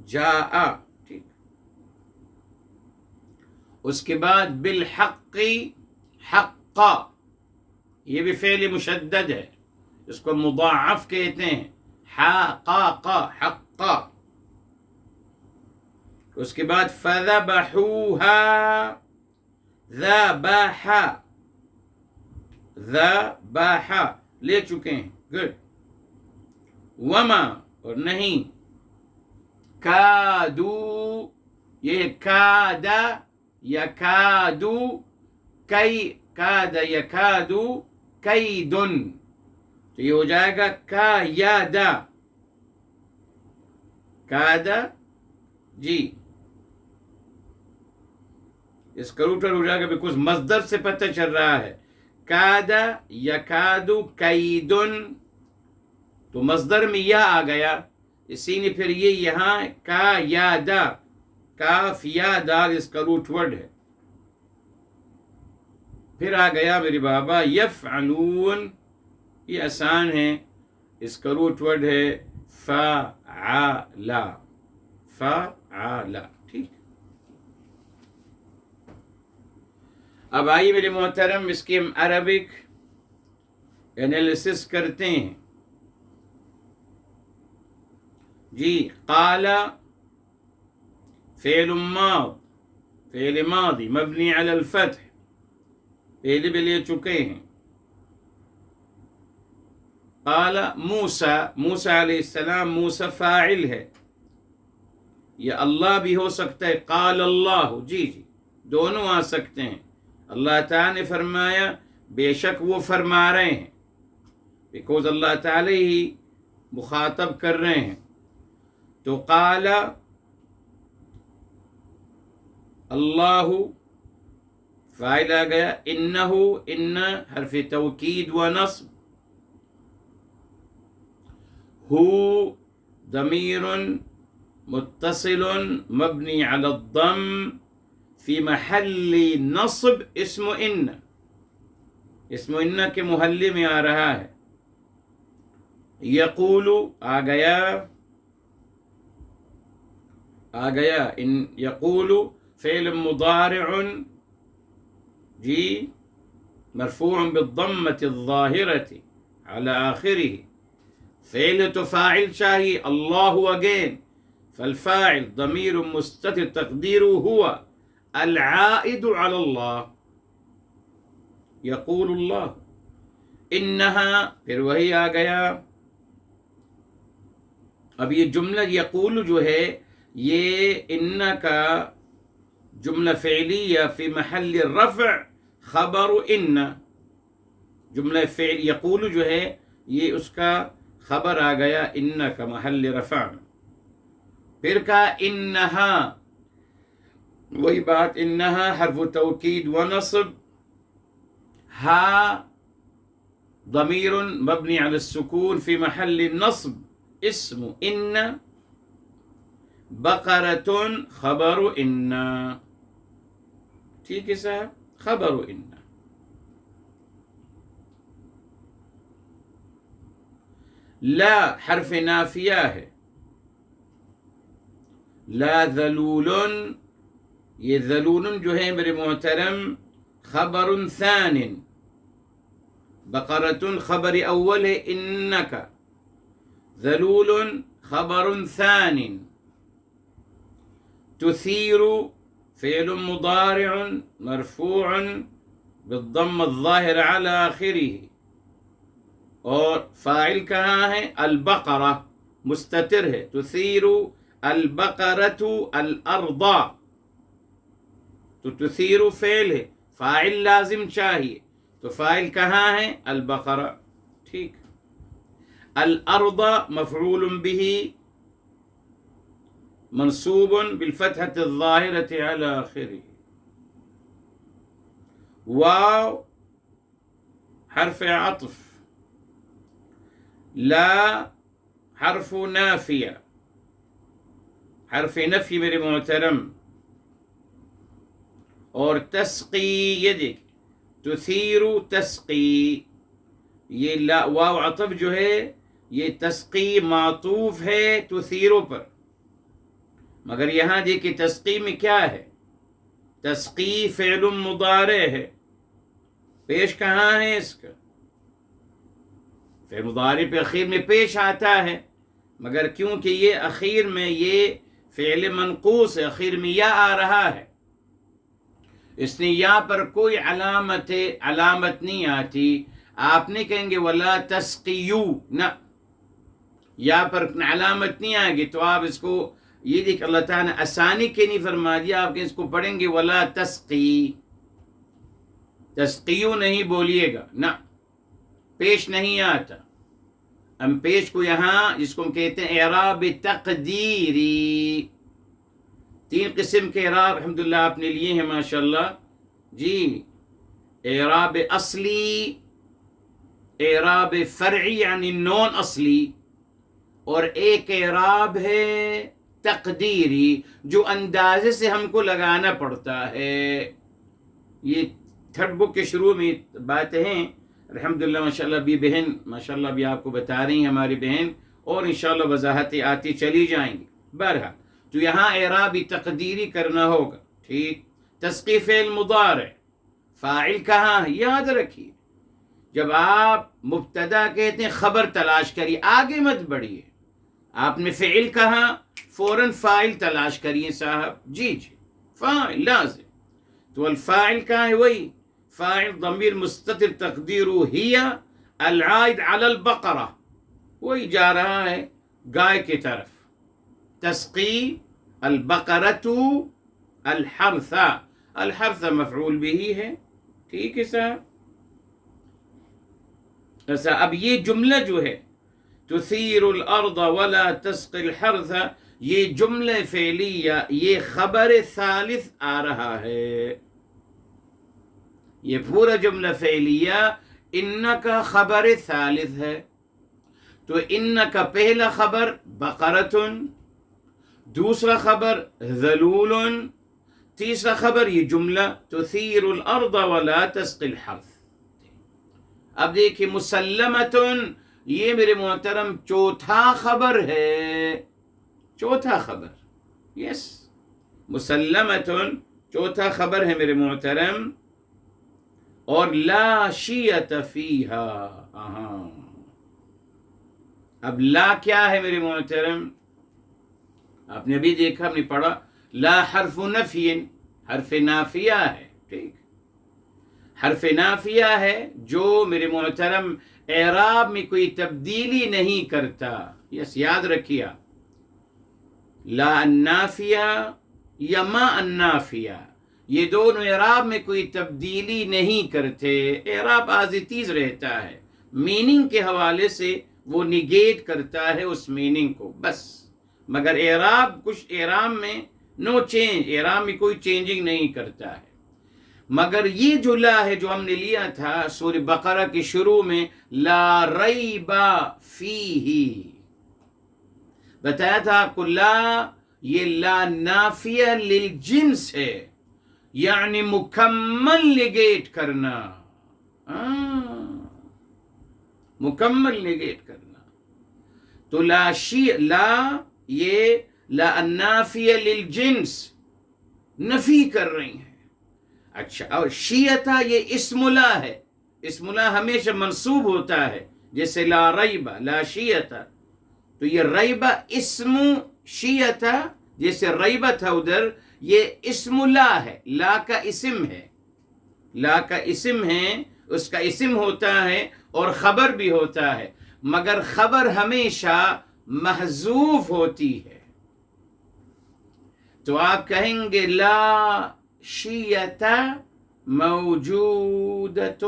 جاء. ٹھیک. اس کے بعد بالحق، حقا، یہ بھی فعل مشدد ہے، اس کو مضاعف کہتے ہیں، حقاقا، حقا. اس کے بعد فذبحوها، ذبح، ذبح لے چکے ہیں. گڈ. وما اور نہیں، کادو، یہ کاد یکادو، کئی کاد یکادو کیدن، تو یہ ہو جائے گا کایادا، کادا. جی اس کا روٹ ہو جائے گا بیکوز مصدر سے پتہ چل رہا ہے کادا یکادو کیدن، تو مصدر میں یا آ گیا، اسی نے پھر یہ یہاں کا یادا، کاف یا دال اس کا روٹ ورڈ ہے. پھر آ گیا میرے بابا یفعلون، یہ آسان ہے، اس کا روٹ ورڈ ہے فعلا، فعلا، ٹھیک۔ اب آئیے میرے محترم اس کی ہم عربک انالیسس کرتے ہیں۔ جی، قال فعل ماض، فعل ماضی مبنی علی الفتح، پہلے بھی لے چکے ہیں۔ قال موسیٰ، موسیٰ علیہ السلام، موسیٰ فاعل ہے، یہ اللہ بھی ہو سکتا ہے، قال اللہ، جی جی دونوں آ سکتے ہیں۔ اللہ تعالیٰ نے فرمایا، بے شک وہ فرما رہے ہیں، بیکوز اللہ تعالیٰ ہی مخاطب کر رہے ہیں۔ تو قال اللہ فاعل آ گیا، انہ، ان حرف توکید و نصب، ہو ضمیر متصل مبنی علی الضم فی محل نصب، اسم ان، اسم ان کے محلے میں آ رہا ہے۔ یقول آ گیا، آ گیا ان یقول فعل مضارع، جی مرفوع بالضمة الظاہرة على آخره، فعل تو فاعل چاہیے، اللہ اگین، فالفاعل ضمیر مستتر تقدیره هو العائد على اللہ، یقول اللہ، انہا، پھر وہی آ گیا۔ اب یہ جملہ یقول جو ہے، یہ ان کا جملہ فعلیہ فی محل رفع خبر ان، جملہ فعل یقول جو ہے یہ اس کا خبر آ گیا ان کا محل رفع۔ پھر کہا انہا، وہی بات، انہا حرف توکید و نصب، ہا ضمیر مبنی علی السکون فی محل نصب، اسم ان، بقرۃ خبر ان، ٹھیک ہے صاحب، خبر ان۔ لا حرف نافیہ ہے، لا ذلول، یہ ذلول جو ہے میرے محترم خبر ثان، بقرۃ خبر اول ہے، انکا ذلول خبر ثان، تثیر فعل مضارع مرفوع بالضم الظاہر علی آخرہ، اور فاعل کہاں ہے؟ البقرہ، مستتر ہے، تثیر البقرۃ الارض، تو تثیر فعل ہے، فاعل لازم چاہیے، تو فاعل کہاں ہے؟ البقرہ، ٹھیک۔ الارض مفعول به منصوب بالفتحة الظاہرة على آخره، واو حرف عطف، لا حرف نافیہ، حرف نفی میرے محترم، اور تسقی، یہ دیکھ تثیر تسقی، یہ لا واو عطف جو ہے یہ تسقی معطوف ہے تثیروں پر، مگر یہاں دیکھیں تسقی میں کیا ہے؟ تسقی فعل مضارع ہے، پیش کہاں ہے اس کا؟ فعل مضارع پہ اخیر میں پیش آتا ہے، مگر کیونکہ یہ اخیر میں یہ فعل منقوص ہے، اخیر میں یا آ رہا ہے، اس نے یا پر کوئی علامت نہیں آتی، آپ نہیں کہیں گے ولا تسقیو، نہ، یا پر علامت نہیں آئے گی، تو آپ اس کو یہ دیکھ اللہ تعالیٰ نے آسانی کے نہیں فرما دیا، آپ اس کو پڑھیں گے ولا تسقی، تسقیو نہیں بولیے گا، نہ، پیش نہیں آتا۔ ہم پیش کو یہاں جس کو ہم کہتے ہیں اعراب تقدیری، 3 قسم کے اعراب الحمدللہ آپ نے لیے ہیں ماشاءاللہ، جی، اعراب اصلی، اعراب فرعی یعنی نون اصلی، اور ایک اعراب ہے تقدیری جو اندازے سے ہم کو لگانا پڑتا ہے۔ یہ تھرڈ بک کے شروع میں باتیں ہیں الحمدللہ ماشاءاللہ بھی بہن ماشاءاللہ بھی آپ کو بتا رہی ہیں ہماری بہن، اور انشاءاللہ وضاحتیں آتی چلی جائیں گی۔ بہرحال تو یہاں اعرابی تقدیری کرنا ہوگا، ٹھیک۔ تسقی فعل مضارع، فاعل کہاں ہے یاد رکھیے، جب آپ مبتدا کہتے ہیں خبر تلاش کریے، آگے مت بڑھیے۔ آپ نے فعل کہا فوراً فاعل تلاش کریے صاحب، جی فاعل لازم۔ تو الفاعل کہاں ہے؟ وہی فاعل ضمیر مستتر تقدیر ہی العائد علی البقرہ، وہی جا رہا ہے گائے کی طرف۔ تسقی البقرۃ الحرث، الحرث مفعول بھی ہے، ٹھیک ہے صاحب۔ ایسا اب یہ جملہ جو ہے تثیر الارض ولا تسقی الحرث، یہ جملہ فعلیہ، یہ خبر ثالث آ رہا ہے۔ یہ پورا جملہ فعلیہ ان کا خبر ثالث ہے۔ تو ان کا پہلا خبر بقرۃ، دوسرا خبر ذلول، تیسرا خبر یہ جملہ تثیر الارض ولا تسقی الحرث۔ اب دیکھیں مسلمۃ، یہ میرے محترم چوتھا خبر ہے، چوتھا خبر، یس مسلمۃ چوتھا خبر ہے میرے محترم۔ اور لا شیۃ فیہا، اب لا کیا ہے میرے محترم؟ آپ نے ابھی دیکھا، ہم نے پڑھا لا حرف نفی، حرف نافیہ ہے، ٹھیک، حرف نافیہ ہے جو میرے محترم اعراب میں کوئی تبدیلی نہیں کرتا، یس یاد رکھیے، لا النافیہ یا ما النافیہ، یہ دونوں اعراب میں کوئی تبدیلی نہیں کرتے، اعراب آز تیز رہتا ہے، میننگ کے حوالے سے وہ نگیٹ کرتا ہے اس میننگ کو بس، مگر اعراب کچھ اعراب میں نو چینج، اعراب میں کوئی چینجنگ نہیں کرتا ہے۔ مگر یہ جو لا ہے جو ہم نے لیا تھا سورہ بقرہ کے شروع میں، لا ریب فیہ، بتایا تھا آپ کو لا، یہ لا نافیہ للجنس ہے، یعنی مکمل نگیٹ کرنا، مکمل نگیٹ کرنا۔ تو لا یہ لا النافیہ للجنس نفی کر رہی ہیں۔ اچھا، اور شیعتا یہ اسم لا ہے، اسم لا ہمیشہ منصوب ہوتا ہے، جیسے لا ریبہ لا شیعتا، تو یہ ریبہ اسم شیعتا، جیسے ریبہ تھا ادھر، یہ اسم لا ہے، لا کا اسم ہے، لا کا اسم ہے، اس کا اسم ہوتا ہے اور خبر بھی ہوتا ہے، مگر خبر ہمیشہ محذوف ہوتی ہے۔ تو آپ کہیں گے لا شیعت موجودۃ،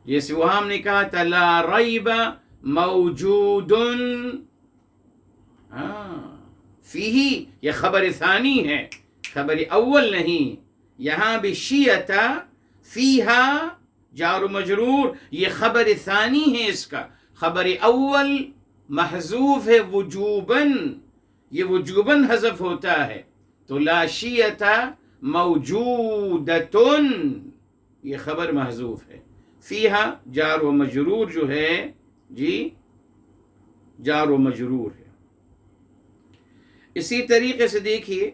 جیسے وہاں ہم نے کہا تھا لا ریب موجود، فیہ یہ خبر ثانی ہے، خبر اول نہیں، یہاں بھی شیعت فیہا جار و مجرور، یہ خبر ثانی ہے، اس کا خبر اول محذوف ہے وجوباً، یہ وجوباً حذف ہوتا ہے، تو لا شیعت موجودۃ یہ خبر محذوف ہے، فیہا جار و مجرور جو ہے، جی جار و مجرور ہے۔ اسی طریقے سے دیکھیے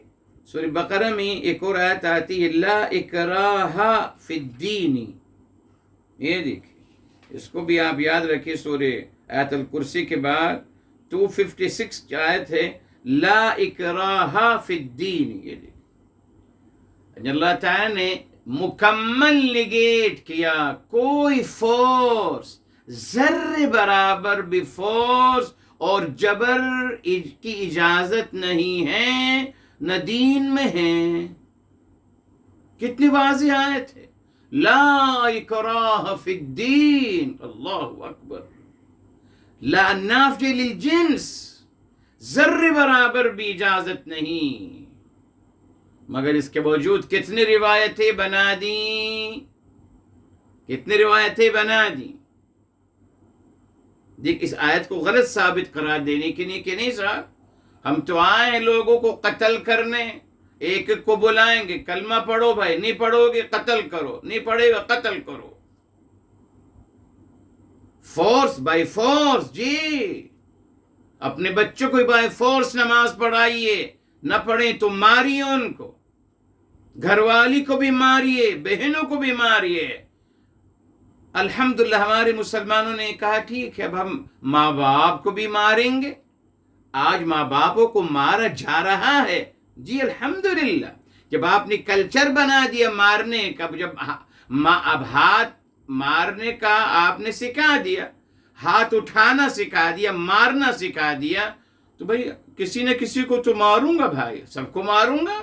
سورہ بقرہ میں ایک اور آیت آتی ہے لا اکراہ فی الدین، یہ دیکھیے، اس کو بھی آپ یاد رکھیے، سورہ آیت الکرسی کے بعد 256 کی آیت ہے لا اکراہ فی الدین، یہ دیکھیے اللہ تعالیٰ نے مکمل نگیٹ کیا، کوئی فورس، ذرے برابر بھی فورس اور جبر کی اجازت نہیں ہے، نہ دین میں ہے۔ کتنی واضح آیت ہے، لا اکراہ فی الدین، اللہ اکبر، لا نافیہ للجنس، ذرے برابر بھی اجازت نہیں، مگر اس کے باوجود کتنی روایتیں بنا دیں، کتنی روایتیں بنا دیں۔ دیکھ اس آیت کو غلط ثابت قرار دینے کے لیے کہ نہیں صاحب ہم تو آئے ہیں لوگوں کو قتل کرنے، ایک ایک کو بلائیں گے، کلمہ پڑھو بھائی، نہیں پڑھو گے قتل کرو، نہیں پڑھے گا قتل کرو، فورس بائی فورس. جی اپنے بچوں کو بائی فورس نماز پڑھائیے، نہ پڑھیں تو ماریے ان کو، گھر والی کو بھی ماریے، بہنوں کو بھی ماریے. الحمدللہ ہمارے مسلمانوں نے کہا ٹھیک ہے اب ہم ماں باپ کو بھی ماریں گے. آج ماں باپوں کو مارا جا رہا ہے. جی الحمدللہ. جب آپ نے کلچر بنا دیا مارنے کا، جب اب ہاتھ مارنے کا آپ نے سکھا دیا، ہاتھ اٹھانا سکھا دیا، مارنا سکھا دیا، تو بھائی کسی نہ کسی کو تو ماروں گا بھائی، سب کو ماروں گا.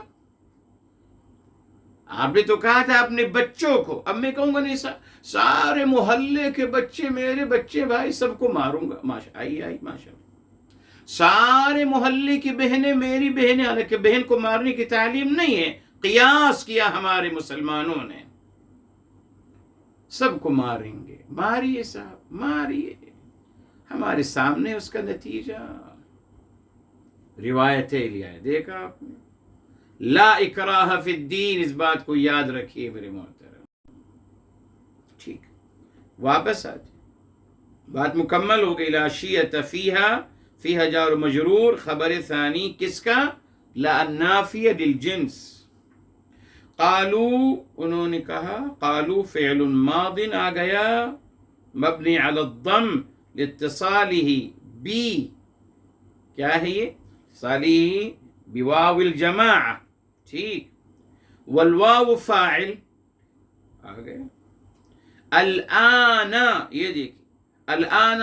آپ نے تو کہا تھا اپنے بچوں کو، اب میں کہوں گا نہیں سارے محلے کے بچے میرے بچے بھائی، سب کو ماروں گا. ماشاء آئی ماشاء اللہ. سارے محلے کی بہنیں میری بہنیں، حالانکہ بہن کو مارنے کی تعلیم نہیں ہے، قیاس کیا ہمارے مسلمانوں نے. سب کو ماریں گے، ماریے صاحب ماریے، ہمارے سامنے اس کا نتیجہ روایتیں لیا ہے، دیکھا آپ نے. لا اکراہ فی الدین، اس بات کو یاد رکھیے میرے محترم. ٹھیک واپس آتے، بات مکمل ہو گئی. لا شیعۃ فیہا، فیہا جار و مجرور، خبر ثانی کس کا؟ لا النافیہ للجنس. قالو انہوں نے کہا، قالو فعل ماض آ گیا مبنی علی الضم لاتصالہ بی، کیا ہے یہ؟ صالح بواو الجماعہ. ٹھیک. والواو فاعل آ گیا. الآن، یہ دیکھیں الآن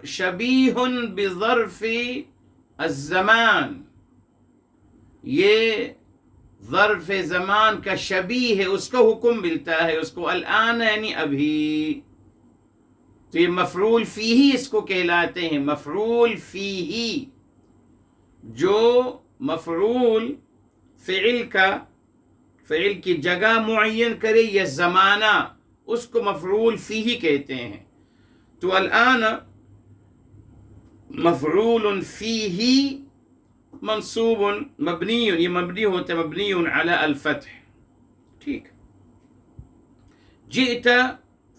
شبیہ بظرف الزمان، یہ ظرف زمان کا شبیہ ہے، اس کو حکم ملتا ہے، اس کو الآن یعنی ابھی. تو یہ مفعول فیہ اس کو کہلاتے ہیں، مفعول فیہ. جو مفعول فعل کی جگہ معین کرے یا زمانہ، اس کو مفعول فیہ کہتے ہیں. تو الآن مفعول فیہ منصوب مبنی، یہ مبنی ہوتا ہے مبنی علی الفتح. ٹھیک. جئت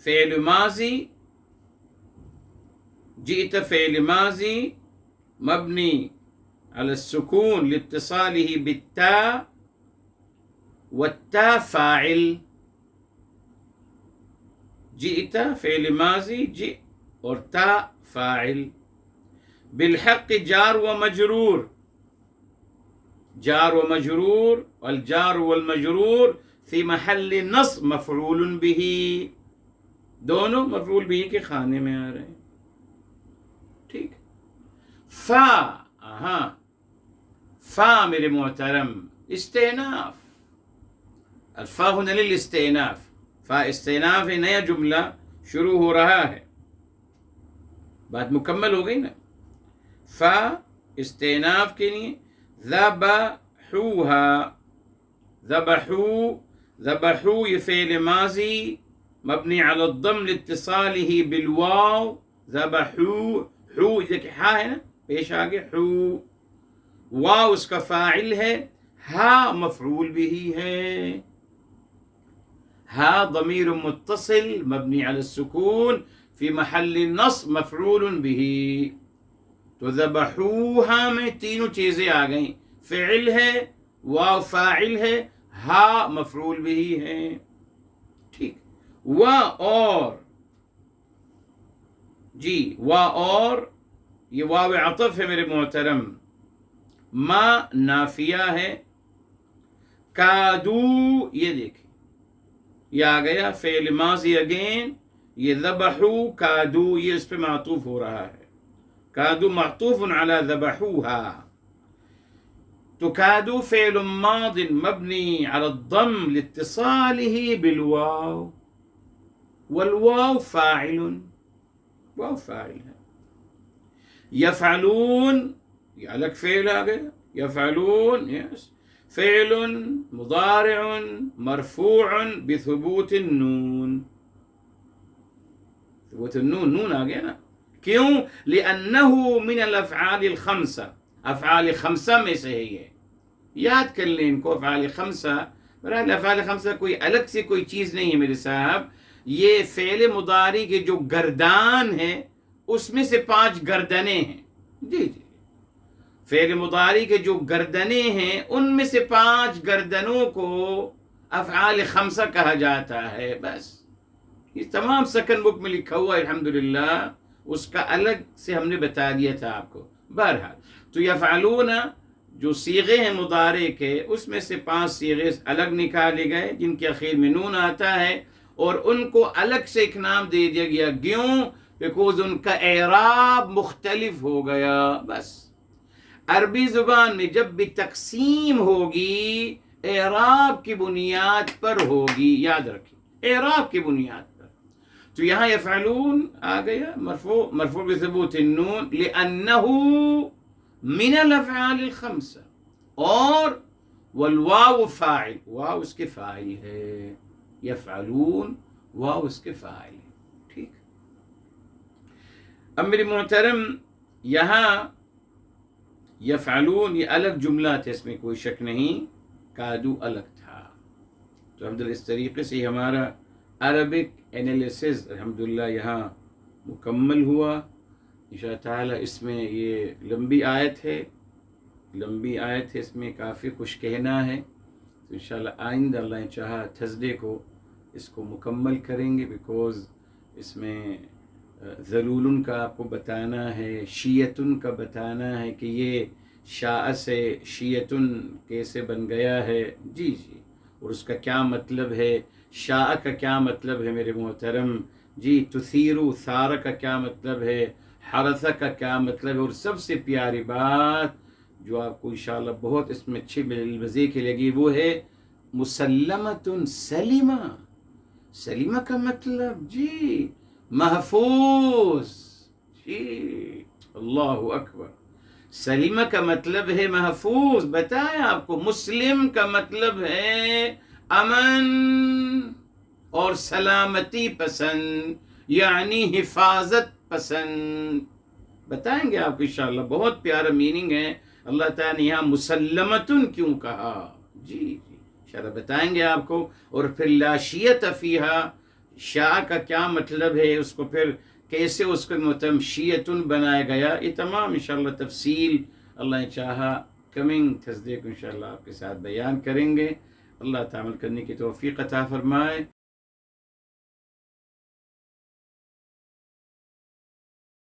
فعل ماضی، جئت فعل ماضی مبنی على السكون لاتصاله بالتاء، والتاء فاعل. جئت فعل ماضی، جئ اور تا فاعل. بالحق جار و مجرور، جار و مجرور، والجار والمجرور فی محل نصب مفعول به، دونوں مفعول به کے خانے میں آ رہے ہیں. ٹھیک. فا، ہاں فا میرے محترم استئناف، الفا ہنا للاستئناف، فا استئناف ہے، نیا جملہ شروع ہو رہا ہے. بات مکمل ہو گئی نا. فا استئناف کے لیے. ذبحوها، ذبحوا، ذبحوا یہ فعل ماضی مبنی علی الضم لاتصالہ بالواو. ذبحوا، حو دیکھیں ہا ہے نا پیش آگے، حو. واو اس کا فاعل ہے، ہا مفعول بھی ہے. ہا ضمیر متصل مبنی علی السکون فی محل نصب مفعول بھی. تو ذبحوها میں تینوں چیزیں آ گئیں، فعل ہے، واو فاعل ہے، ہا مفعول بھی ہے. ٹھیک. و اور، جی و اور یہ واو عطف ہے میرے محترم. ما نافیہ ہے. کادو یہ دیکھیں یہ آ گیا فعل ماضی اگین، یہ ذبحو کادو یہ اس پہ معطوف ہو رہا ہے. کادو معطوف علی ذبحوها. تو کادو فعل ماض مبنی علی الضم لاتصالہ بالواو، والواو فاعل، واو فاعل ہے. یفعلون یہ الگ فعل آ گیا. یفعلون یس فعل مضارع مرفوع بثبوت النون. ثبوت النون، نون آ گیا نا. کیوں؟ لأنه من الافعال الخمسہ، افعال خمسہ میں سے ہے یہ. یاد کر لیں ان کو، افعال خمسہ. برحال افعال خمسہ کوئی الگ سے کوئی چیز نہیں ہے میرے صاحب، یہ فعل مضارع کے جو گردان ہے اس میں سے 5 گردنیں ہیں. جی جی، فعل مضارع کے جو گردنیں ہیں ان میں سے 5 گردنوں کو افعال خمسہ کہا جاتا ہے. بس یہ تمام سیکنڈ بک میں لکھا ہوا ہے الحمدللہ، اس کا الگ سے ہم نے بتا دیا تھا آپ کو. بہرحال تو یفعلون جو صیغے ہیں مضارع کے، اس میں سے 5 صیغے الگ نکالے گئے جن کے اخیر میں نون آتا ہے، اور ان کو الگ سے ایک نام دے دیا گیا. کیوں؟ بیکوز ان کا اعراب مختلف ہو گیا. بس عربی زبان میں جب بھی تقسیم ہوگی اعراب کی بنیاد پر ہوگی، یاد رکھیں، اعراب کی بنیاد پر. تو یہاں یفعلون آ گیا مرفوع بثبوت النون لأنه من الافعال الخمسہ، اور والواو فاعل، واو اس کے فاعل ہے. یفعلون واو اس کے فاعل ہے. ٹھیک. اب میرے محترم یہاں یفعلون یہ الگ جملہ تھا، اس میں کوئی شک نہیں، کادو الگ تھا. تو الحمدللہ اس طریقے سے ہمارا عربک انالیسز الحمدللہ یہاں مکمل ہوا. انشاء اللہ تعالیٰ اس میں یہ لمبی آیت ہے، اس میں کافی کچھ کہنا ہے. تو انشاءاللہ آئندہ اللہ چاہا تھرسڈے کو اس کو مکمل کریں گے، بیکوز اس میں ذلول کا آپ کو بتانا ہے، شیعتن کا بتانا ہے کہ یہ شاء سے شیعتن کیسے بن گیا ہے. جی جی، اور اس کا کیا مطلب ہے، شاء کا کیا مطلب ہے میرے محترم. جی، تثیرو ثار کا کیا مطلب ہے، حرث کا کیا مطلب ہے، اور سب سے پیاری بات جو آپ کو انشاءاللہ بہت اس میں اچھی مزے کی لگی وہ ہے مسلمۃ سلیمہ. سلیمہ کا مطلب جی محفوظ. جی اللہ اکبر. سلیمہ کا مطلب ہے محفوظ. بتائیں آپ کو، مسلم کا مطلب ہے امن اور سلامتی پسند، یعنی حفاظت پسند. بتائیں گے آپ کو انشاءاللہ، بہت پیارا میننگ ہے. اللہ تعالیٰ نے یہاں مسلمتن کیوں کہا، جی جی انشاءاللہ بتائیں گے آپ کو. اور پھر لا شیعۃ فیہا، شاء کا کیا مطلب ہے، اس کو پھر کیسے اس کو متم شیعتن بنایا گیا، یہ تمام انشاءاللہ تفصیل اللہ چاہا کمنگ تھرسڈے کو انشاءاللہ آپ کے ساتھ بیان کریں گے. اللہ تعالیٰ کرنے کی توفیق عطا فرمائے.